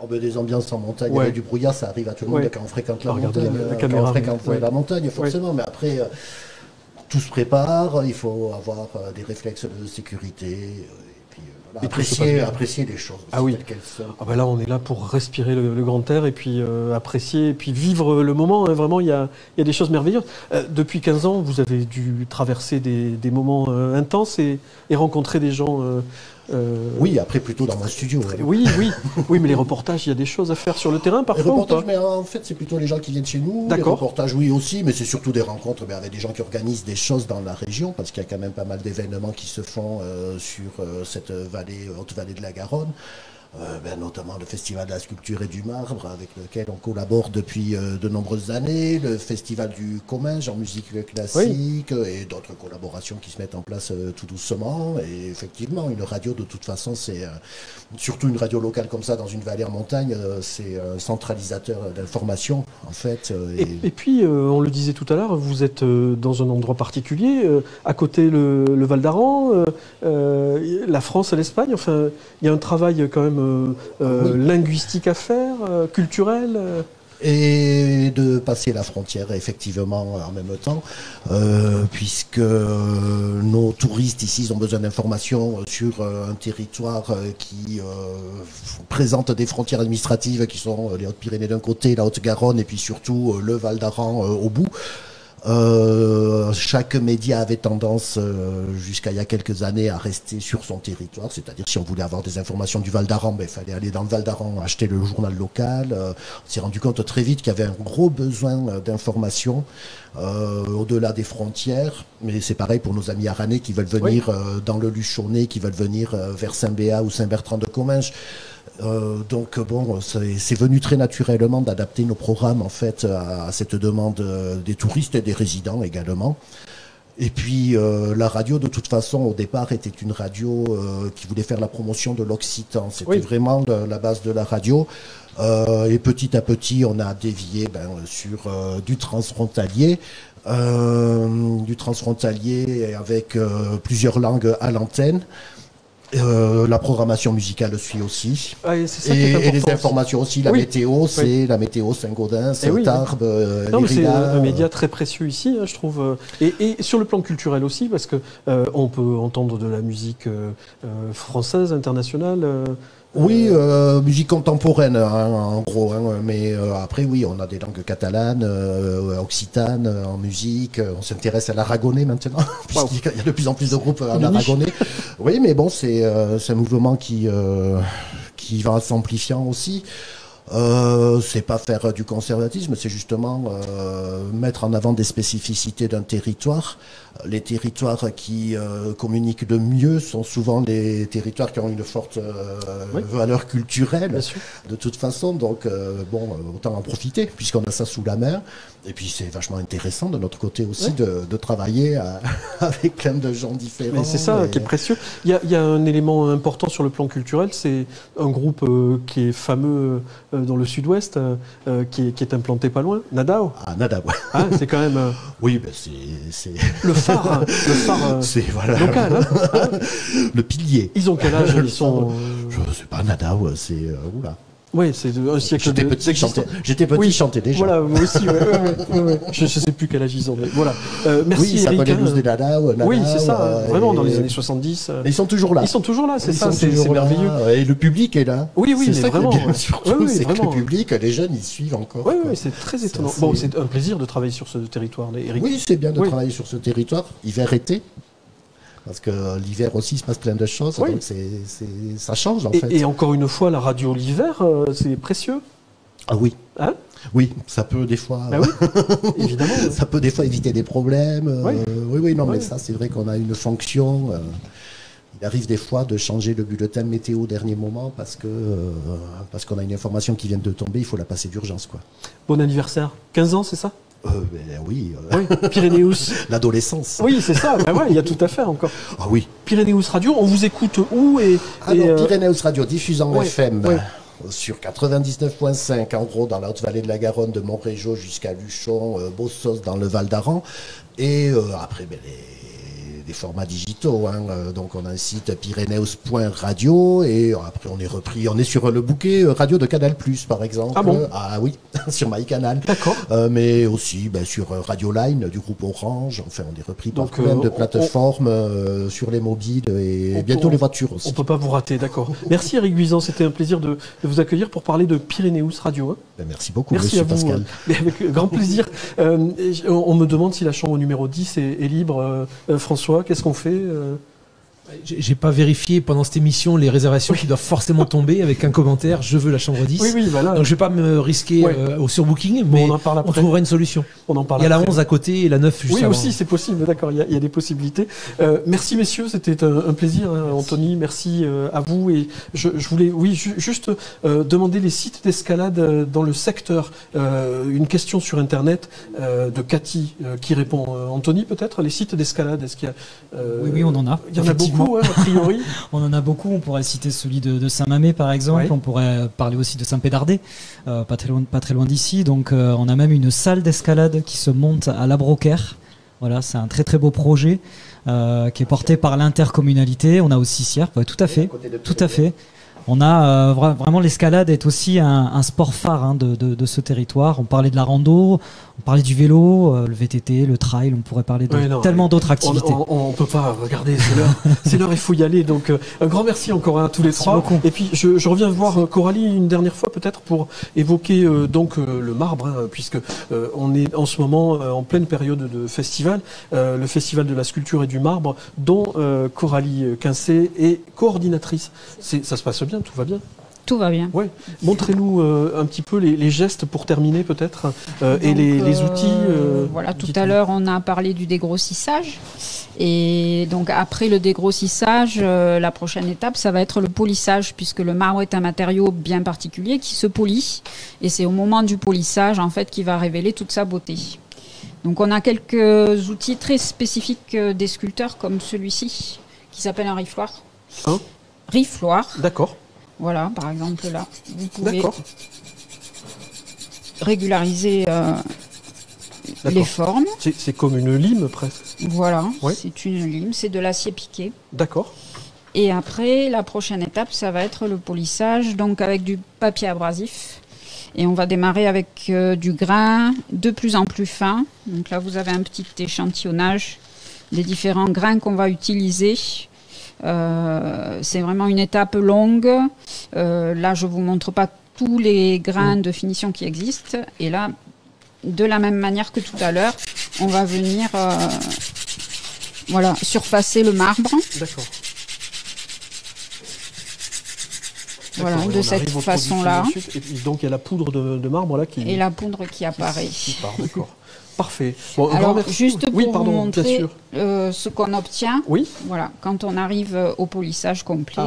Des ambiances en montagne avec du brouillard, ça arrive à tout le monde quand on fréquente la montagne. Quand on fréquente la montagne, forcément. Mais après, tout se prépare, il faut avoir des réflexes de sécurité. Et puis apprécier les choses. Ah oui. Là, on est là pour respirer le grand air et puis apprécier et puis vivre le moment. Hein. Vraiment, il y a des choses merveilleuses. Depuis 15 ans, vous avez dû traverser des moments intenses et rencontrer des gens. Oui, après plutôt dans mon studio. Oui, mais les reportages, il y a des choses à faire sur le terrain parfois. Les reportages, mais en fait, c'est plutôt les gens qui viennent chez nous. Les reportages, oui aussi, mais c'est surtout des rencontres avec des gens qui organisent des choses dans la région, parce qu'il y a quand même pas mal d'événements qui se font sur cette haute vallée de la Garonne. Notamment le Festival de la sculpture et du marbre avec lequel on collabore depuis de nombreuses années, le Festival du Comminges en musique classique et d'autres collaborations qui se mettent en place tout doucement. Et effectivement, une radio de toute façon, c'est surtout une radio locale comme ça dans une vallée en montagne, c'est un centralisateur d'informations en fait. Et puis, on le disait tout à l'heure, vous êtes dans un endroit particulier, à côté le Val d'Aran, la France et l'Espagne, enfin, il y a un travail quand même linguistique à faire, culturel. et de passer la frontière effectivement en même temps, puisque nos touristes ici ont besoin d'informations sur un territoire qui présente des frontières administratives qui sont les Hautes-Pyrénées d'un côté, la Haute-Garonne et puis surtout le Val d'Aran au bout. Chaque média avait tendance, jusqu'à il y a quelques années, à rester sur son territoire. C'est-à-dire, si on voulait avoir des informations du Val d'Aran, il fallait aller dans le Val d'Aran, acheter le journal local. On s'est rendu compte très vite qu'il y avait un gros besoin d'informations au-delà des frontières. Mais c'est pareil pour nos amis aranais qui veulent venir dans le Luchonnais, qui veulent venir vers Saint-Béat ou Saint-Bertrand-de-Comminges. Donc bon, c'est venu très naturellement d'adapter nos programmes en fait à cette demande des touristes et des résidents également. Et puis la radio de toute façon au départ était une radio qui voulait faire la promotion de l'occitan. C'était vraiment la base de la radio. Et petit à petit on a dévié sur du transfrontalier. Avec plusieurs langues à l'antenne. La programmation musicale suit aussi. Et les informations aussi. La météo, c'est la météo Saint-Gaudens, Tarbes, c'est un média très précieux ici, je trouve. Et sur le plan culturel aussi, parce que on peut entendre de la musique française, internationale. Oui, musique contemporaine, en gros. Mais après, oui, on a des langues catalanes, occitanes en musique. On s'intéresse à l'aragonais maintenant, puisqu'il y a de plus en plus de groupes en aragonais. Oui, mais bon, c'est un mouvement qui va s'amplifiant aussi. C'est pas faire du conservatisme, c'est justement mettre en avant des spécificités d'un territoire. Les territoires qui communiquent de mieux sont souvent les territoires qui ont une forte valeur culturelle, de toute façon. Donc, autant en profiter, puisqu'on a ça sous la main. Et puis, c'est vachement intéressant de notre côté aussi de travailler avec plein de gens différents. Mais c'est ça qui est précieux. Il y a un élément important sur le plan culturel, c'est un groupe qui est fameux dans le sud-ouest, qui est implanté pas loin, Nadao. Ah, Nadao. C'est quand même... Oui, c'est... Le phare local. Le pilier. Ils ont quel âge? Ils sont... Je sais pas, Nadao, c'est... Oula. Oui, c'est un siècle J'étais petit, chantais déjà. Voilà, moi aussi. Je ne sais plus quel âge ils ont. Mais voilà. Merci Eric. Oui, c'est ça. Vraiment, dans les années 70. Ils sont toujours là. Ils sont toujours là, c'est ça. C'est merveilleux. Et le public est là. Oui, mais vraiment. C'est que le public, les jeunes, ils suivent encore. Oui, c'est très étonnant. Bon, c'est un plaisir de travailler sur ce territoire, Eric. Oui, c'est bien de travailler sur ce territoire, hiver-été. Parce que l'hiver aussi, il se passe plein de choses, donc ça change en fait. Et encore une fois, la radio l'hiver, c'est précieux. Ah oui. Oui, ça peut des fois. Évidemment. Ça peut des fois éviter des problèmes. Mais ça, c'est vrai qu'on a une fonction. Il arrive des fois de changer le bulletin météo au dernier moment parce qu'on a une information qui vient de tomber, il faut la passer d'urgence, quoi. Bon anniversaire. 15 ans, c'est ça? Oui. Pyrénéus. L'adolescence. Oui, c'est ça. Il y a tout à faire encore. Ah oui. Pyrénéus Radio, on vous écoute où Pyrénéus Radio, diffuse en FM. Sur 99.5, en gros, dans la Haute-Vallée de la Garonne, de Montrégeau jusqu'à Luchon, Bossos dans le Val d'Aran. Et après, des formats digitaux. Donc, on a un site pyrénéus.radio et après, on est sur le bouquet radio de Canal+, par exemple. Ah bon? Ah oui, sur MyCanal. D'accord. Mais aussi sur Radio Line du groupe Orange. Enfin, on est repris par plein de plateformes sur les mobiles et bientôt les voitures aussi. On peut pas vous rater, d'accord. Merci Eric Buisan, c'était un plaisir de vous accueillir pour parler de Pyrénéus Radio. Merci beaucoup, merci monsieur à vous, Pascal. Avec grand plaisir. On me demande si la chambre numéro 10 est libre. François, qu'est-ce qu'on fait? J'ai pas vérifié pendant cette émission les réservations qui doivent forcément tomber avec un commentaire je veux la chambre 10. Voilà. Donc je vais pas me risquer au surbooking, mais on trouvera une solution. On en parle. Il y a la 11 à côté et la 9 juste avant. Oui, aussi, c'est possible, d'accord, il y a des possibilités. Merci messieurs, c'était un plaisir, Anthony, merci à vous. Et je voulais juste demander les sites d'escalade dans le secteur. Une question sur Internet de Cathy qui répond. Anthony, peut-être, les sites d'escalade, est-ce qu'il y a... Oui, on en a. Il y en a beaucoup. A priori. On en a beaucoup, on pourrait citer celui de Saint-Mamé par exemple, on pourrait parler aussi de Saint-Pédardé, pas très loin d'ici. Donc on a même une salle d'escalade qui se monte à La Brocaire. Voilà, c'est un très très beau projet qui est porté par l'intercommunalité. On a aussi Sierre, tout à fait. On a vraiment l'escalade est aussi un sport phare de ce territoire. On parlait de la rando, on parlait du vélo, le VTT, le trail, on pourrait parler de tellement d'autres activités. On peut pas regarder, c'est l'heure, il faut y aller. Donc un grand merci encore à tous les trois. Beaucoup. Et puis je reviens voir Coralie une dernière fois peut-être pour évoquer le marbre, puisque on est en ce moment en pleine période de festival, le festival de la sculpture et du marbre, dont Coralie Quincé est coordinatrice. Ça se passe bien, tout va bien. Tout va bien. Ouais. Montrez-nous un petit peu les gestes pour terminer peut-être et les outils. Voilà, tout à l'heure on a parlé du dégrossissage et donc après le dégrossissage, la prochaine étape ça va être le polissage puisque le marbre est un matériau bien particulier qui se polit et c'est au moment du polissage en fait qui va révéler toute sa beauté. Donc on a quelques outils très spécifiques des sculpteurs comme celui-ci qui s'appelle un rifloir. Rifloir. D'accord. Voilà, par exemple là, vous pouvez régulariser les formes. C'est comme une lime presque. Voilà, c'est une lime, c'est de l'acier piqué. D'accord. Et après, la prochaine étape, ça va être le polissage, donc avec du papier abrasif. Et on va démarrer avec du grain de plus en plus fin. Donc là, vous avez un petit échantillonnage des différents grains qu'on va utiliser. C'est vraiment une étape longue. Là, je vous montre pas tous les grains de finition qui existent. Et là, de la même manière que tout à l'heure, on va venir surfacer le marbre. D'accord. Voilà, de cette façon-là. Et donc, il y a la poudre de marbre là qui... Et la poudre qui apparaît. D'accord. Parfait. Bon, alors, juste pour vous montrer ce qu'on obtient, voilà, quand on arrive au polissage complet,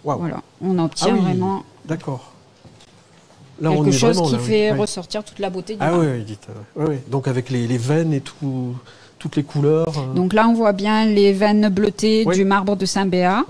voilà, on obtient vraiment quelque chose qui fait ressortir toute la beauté du marbre. Donc avec les veines et toutes les couleurs. Donc là, on voit bien les veines bleutées du marbre de Saint-Béat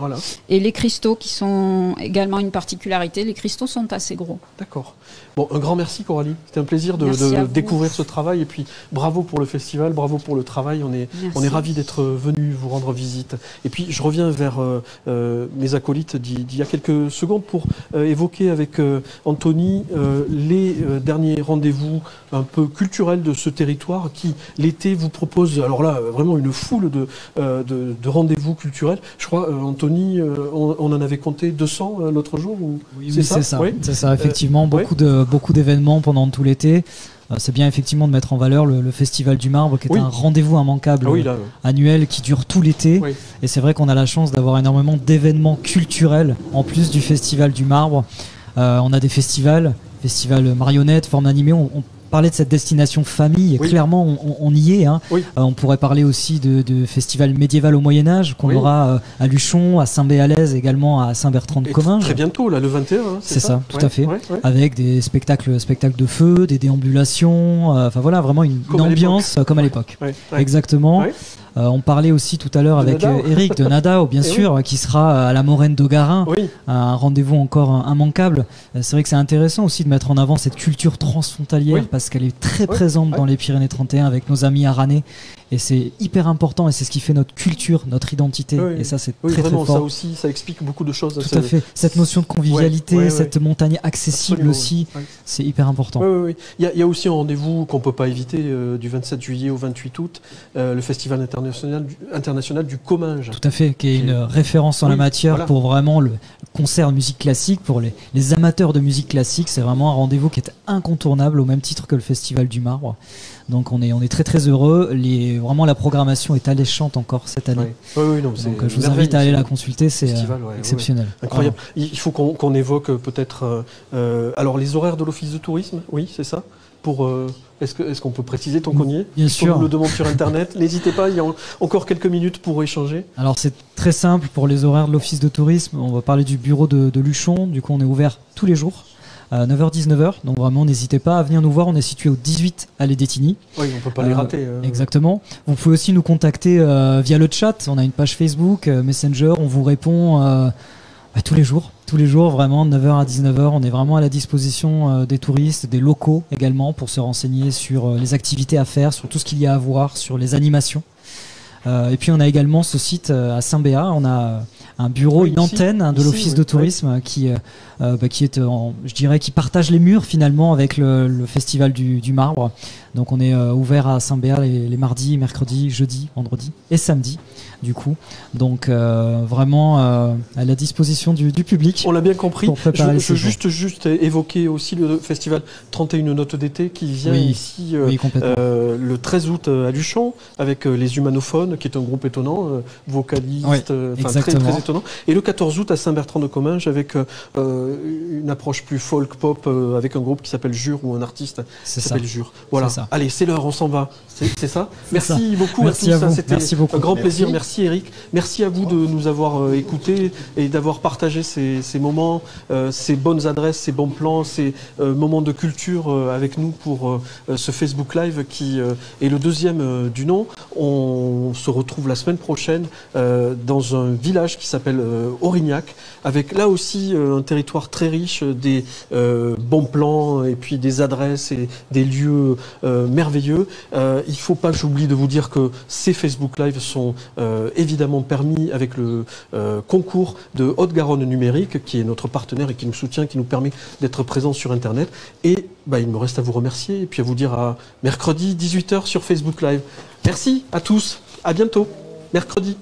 et les cristaux qui sont également une particularité. Les cristaux sont assez gros. D'accord. Bon, un grand merci Coralie. C'était un plaisir de découvrir ce travail et puis bravo pour le festival, bravo pour le travail. On est ravis d'être venus vous rendre visite. Et puis je reviens vers mes acolytes d'il y a quelques secondes pour évoquer avec Anthony les derniers rendez-vous un peu culturels de ce territoire qui l'été vous propose, alors là vraiment une foule de rendez-vous culturels. Je crois Anthony, on en avait compté 200 l'autre jour ou... Oui, c'est ça. C'est ça, effectivement, beaucoup d'événements pendant tout l'été. C'est bien effectivement de mettre en valeur le Festival du Marbre qui est un rendez-vous immanquable annuel qui dure tout l'été. Et c'est vrai qu'on a la chance d'avoir énormément d'événements culturels en plus du Festival du Marbre. On a des festivals marionnettes, formes animées. On parlait de cette destination famille, et clairement on y est. On pourrait parler aussi de festival médiéval au Moyen-Âge qu'on aura à Luchon, à Saint-Béalaise, également à Saint-Bertrand-de-Comminges. Très bientôt, là, le 21. C'est ça, tout à fait. Avec des spectacles de feu, des déambulations, enfin voilà, vraiment une ambiance comme à l'époque. Exactement. On parlait aussi tout à l'heure avec Eric de Nadao, bien sûr, qui sera à la Moraine de Garin, un rendez-vous encore immanquable. C'est vrai que c'est intéressant aussi de mettre en avant cette culture transfrontalière parce qu'elle est très présente dans les Pyrénées 31 avec nos amis aranais. Et c'est hyper important et c'est ce qui fait notre culture, notre identité. Et ça, c'est très vraiment, très fort. Ça aussi, ça explique beaucoup de choses. Tout à fait. Cette notion de convivialité, cette montagne accessible aussi, c'est hyper important. Il y a aussi un rendez-vous qu'on ne peut pas éviter du 27 juillet au 28 août, le Festival international du Comminges. Tout à fait, qui est une référence en la matière pour vraiment le concert de musique classique, pour les amateurs de musique classique. C'est vraiment un rendez-vous qui est incontournable au même titre que le Festival du Marbre. Donc on est très très heureux. Vraiment la programmation est alléchante encore cette année. Donc je vous invite à aller la consulter, c'est exceptionnel. Incroyable. Il faut qu'on évoque peut-être alors les horaires de l'office de tourisme, c'est ça. Est-ce qu'on peut préciser ton cognier? Bien sûr. On le demande sur internet. N'hésitez pas, il y a encore quelques minutes pour échanger. Alors c'est très simple pour les horaires de l'office de tourisme. On va parler du bureau de Luchon. Du coup on est ouvert tous les jours. 9h-19h, donc vraiment n'hésitez pas à venir nous voir, on est situé au 18 allée d'Étigny. Oui, on peut pas les rater. Exactement. Vous pouvez aussi nous contacter via le chat, on a une page Facebook, Messenger, on vous répond tous les jours vraiment, de 9h à 19h, on est vraiment à la disposition des touristes, des locaux également, pour se renseigner sur les activités à faire, sur tout ce qu'il y a à voir, sur les animations. Et puis on a également ce site à Saint-Béat, on a un bureau, une antenne de l'office de tourisme qui est, je dirais, qui partage les murs finalement avec le festival du marbre. Donc on est ouvert à Saint-Béat les mardis, mercredis, jeudis, vendredis et samedis du coup. Donc vraiment à la disposition du public. On l'a bien compris. Je juste évoquer aussi le festival 31 notes d'été qui vient ici le 13 août à Luchon avec les Humanophones, qui est un groupe étonnant, vocaliste, très étonnant. Et le 14 août à Saint-Bertrand-de-Comminges avec une approche plus folk pop avec un groupe qui s'appelle Jure ou un artiste qui s'appelle Jure. Voilà. Allez, c'est l'heure, on s'en va. C'est ça. Merci beaucoup à tous. C'était un grand plaisir. Merci Eric. Merci à vous de nous avoir écoutés et d'avoir partagé ces moments, ces bonnes adresses, ces bons plans, ces moments de culture avec nous pour ce Facebook Live qui est le deuxième du nom. On se retrouve la semaine prochaine dans un village qui s'appelle Aurignac, avec là aussi un territoire très riche, des bons plans et puis des adresses et des lieux merveilleux. Il ne faut pas que j'oublie de vous dire que ces Facebook Live sont évidemment permis avec le concours de Haute-Garonne Numérique, qui est notre partenaire et qui nous soutient, qui nous permet d'être présents sur Internet. Et il me reste à vous remercier et puis à vous dire à mercredi 18h sur Facebook Live. Merci à tous, à bientôt, mercredi.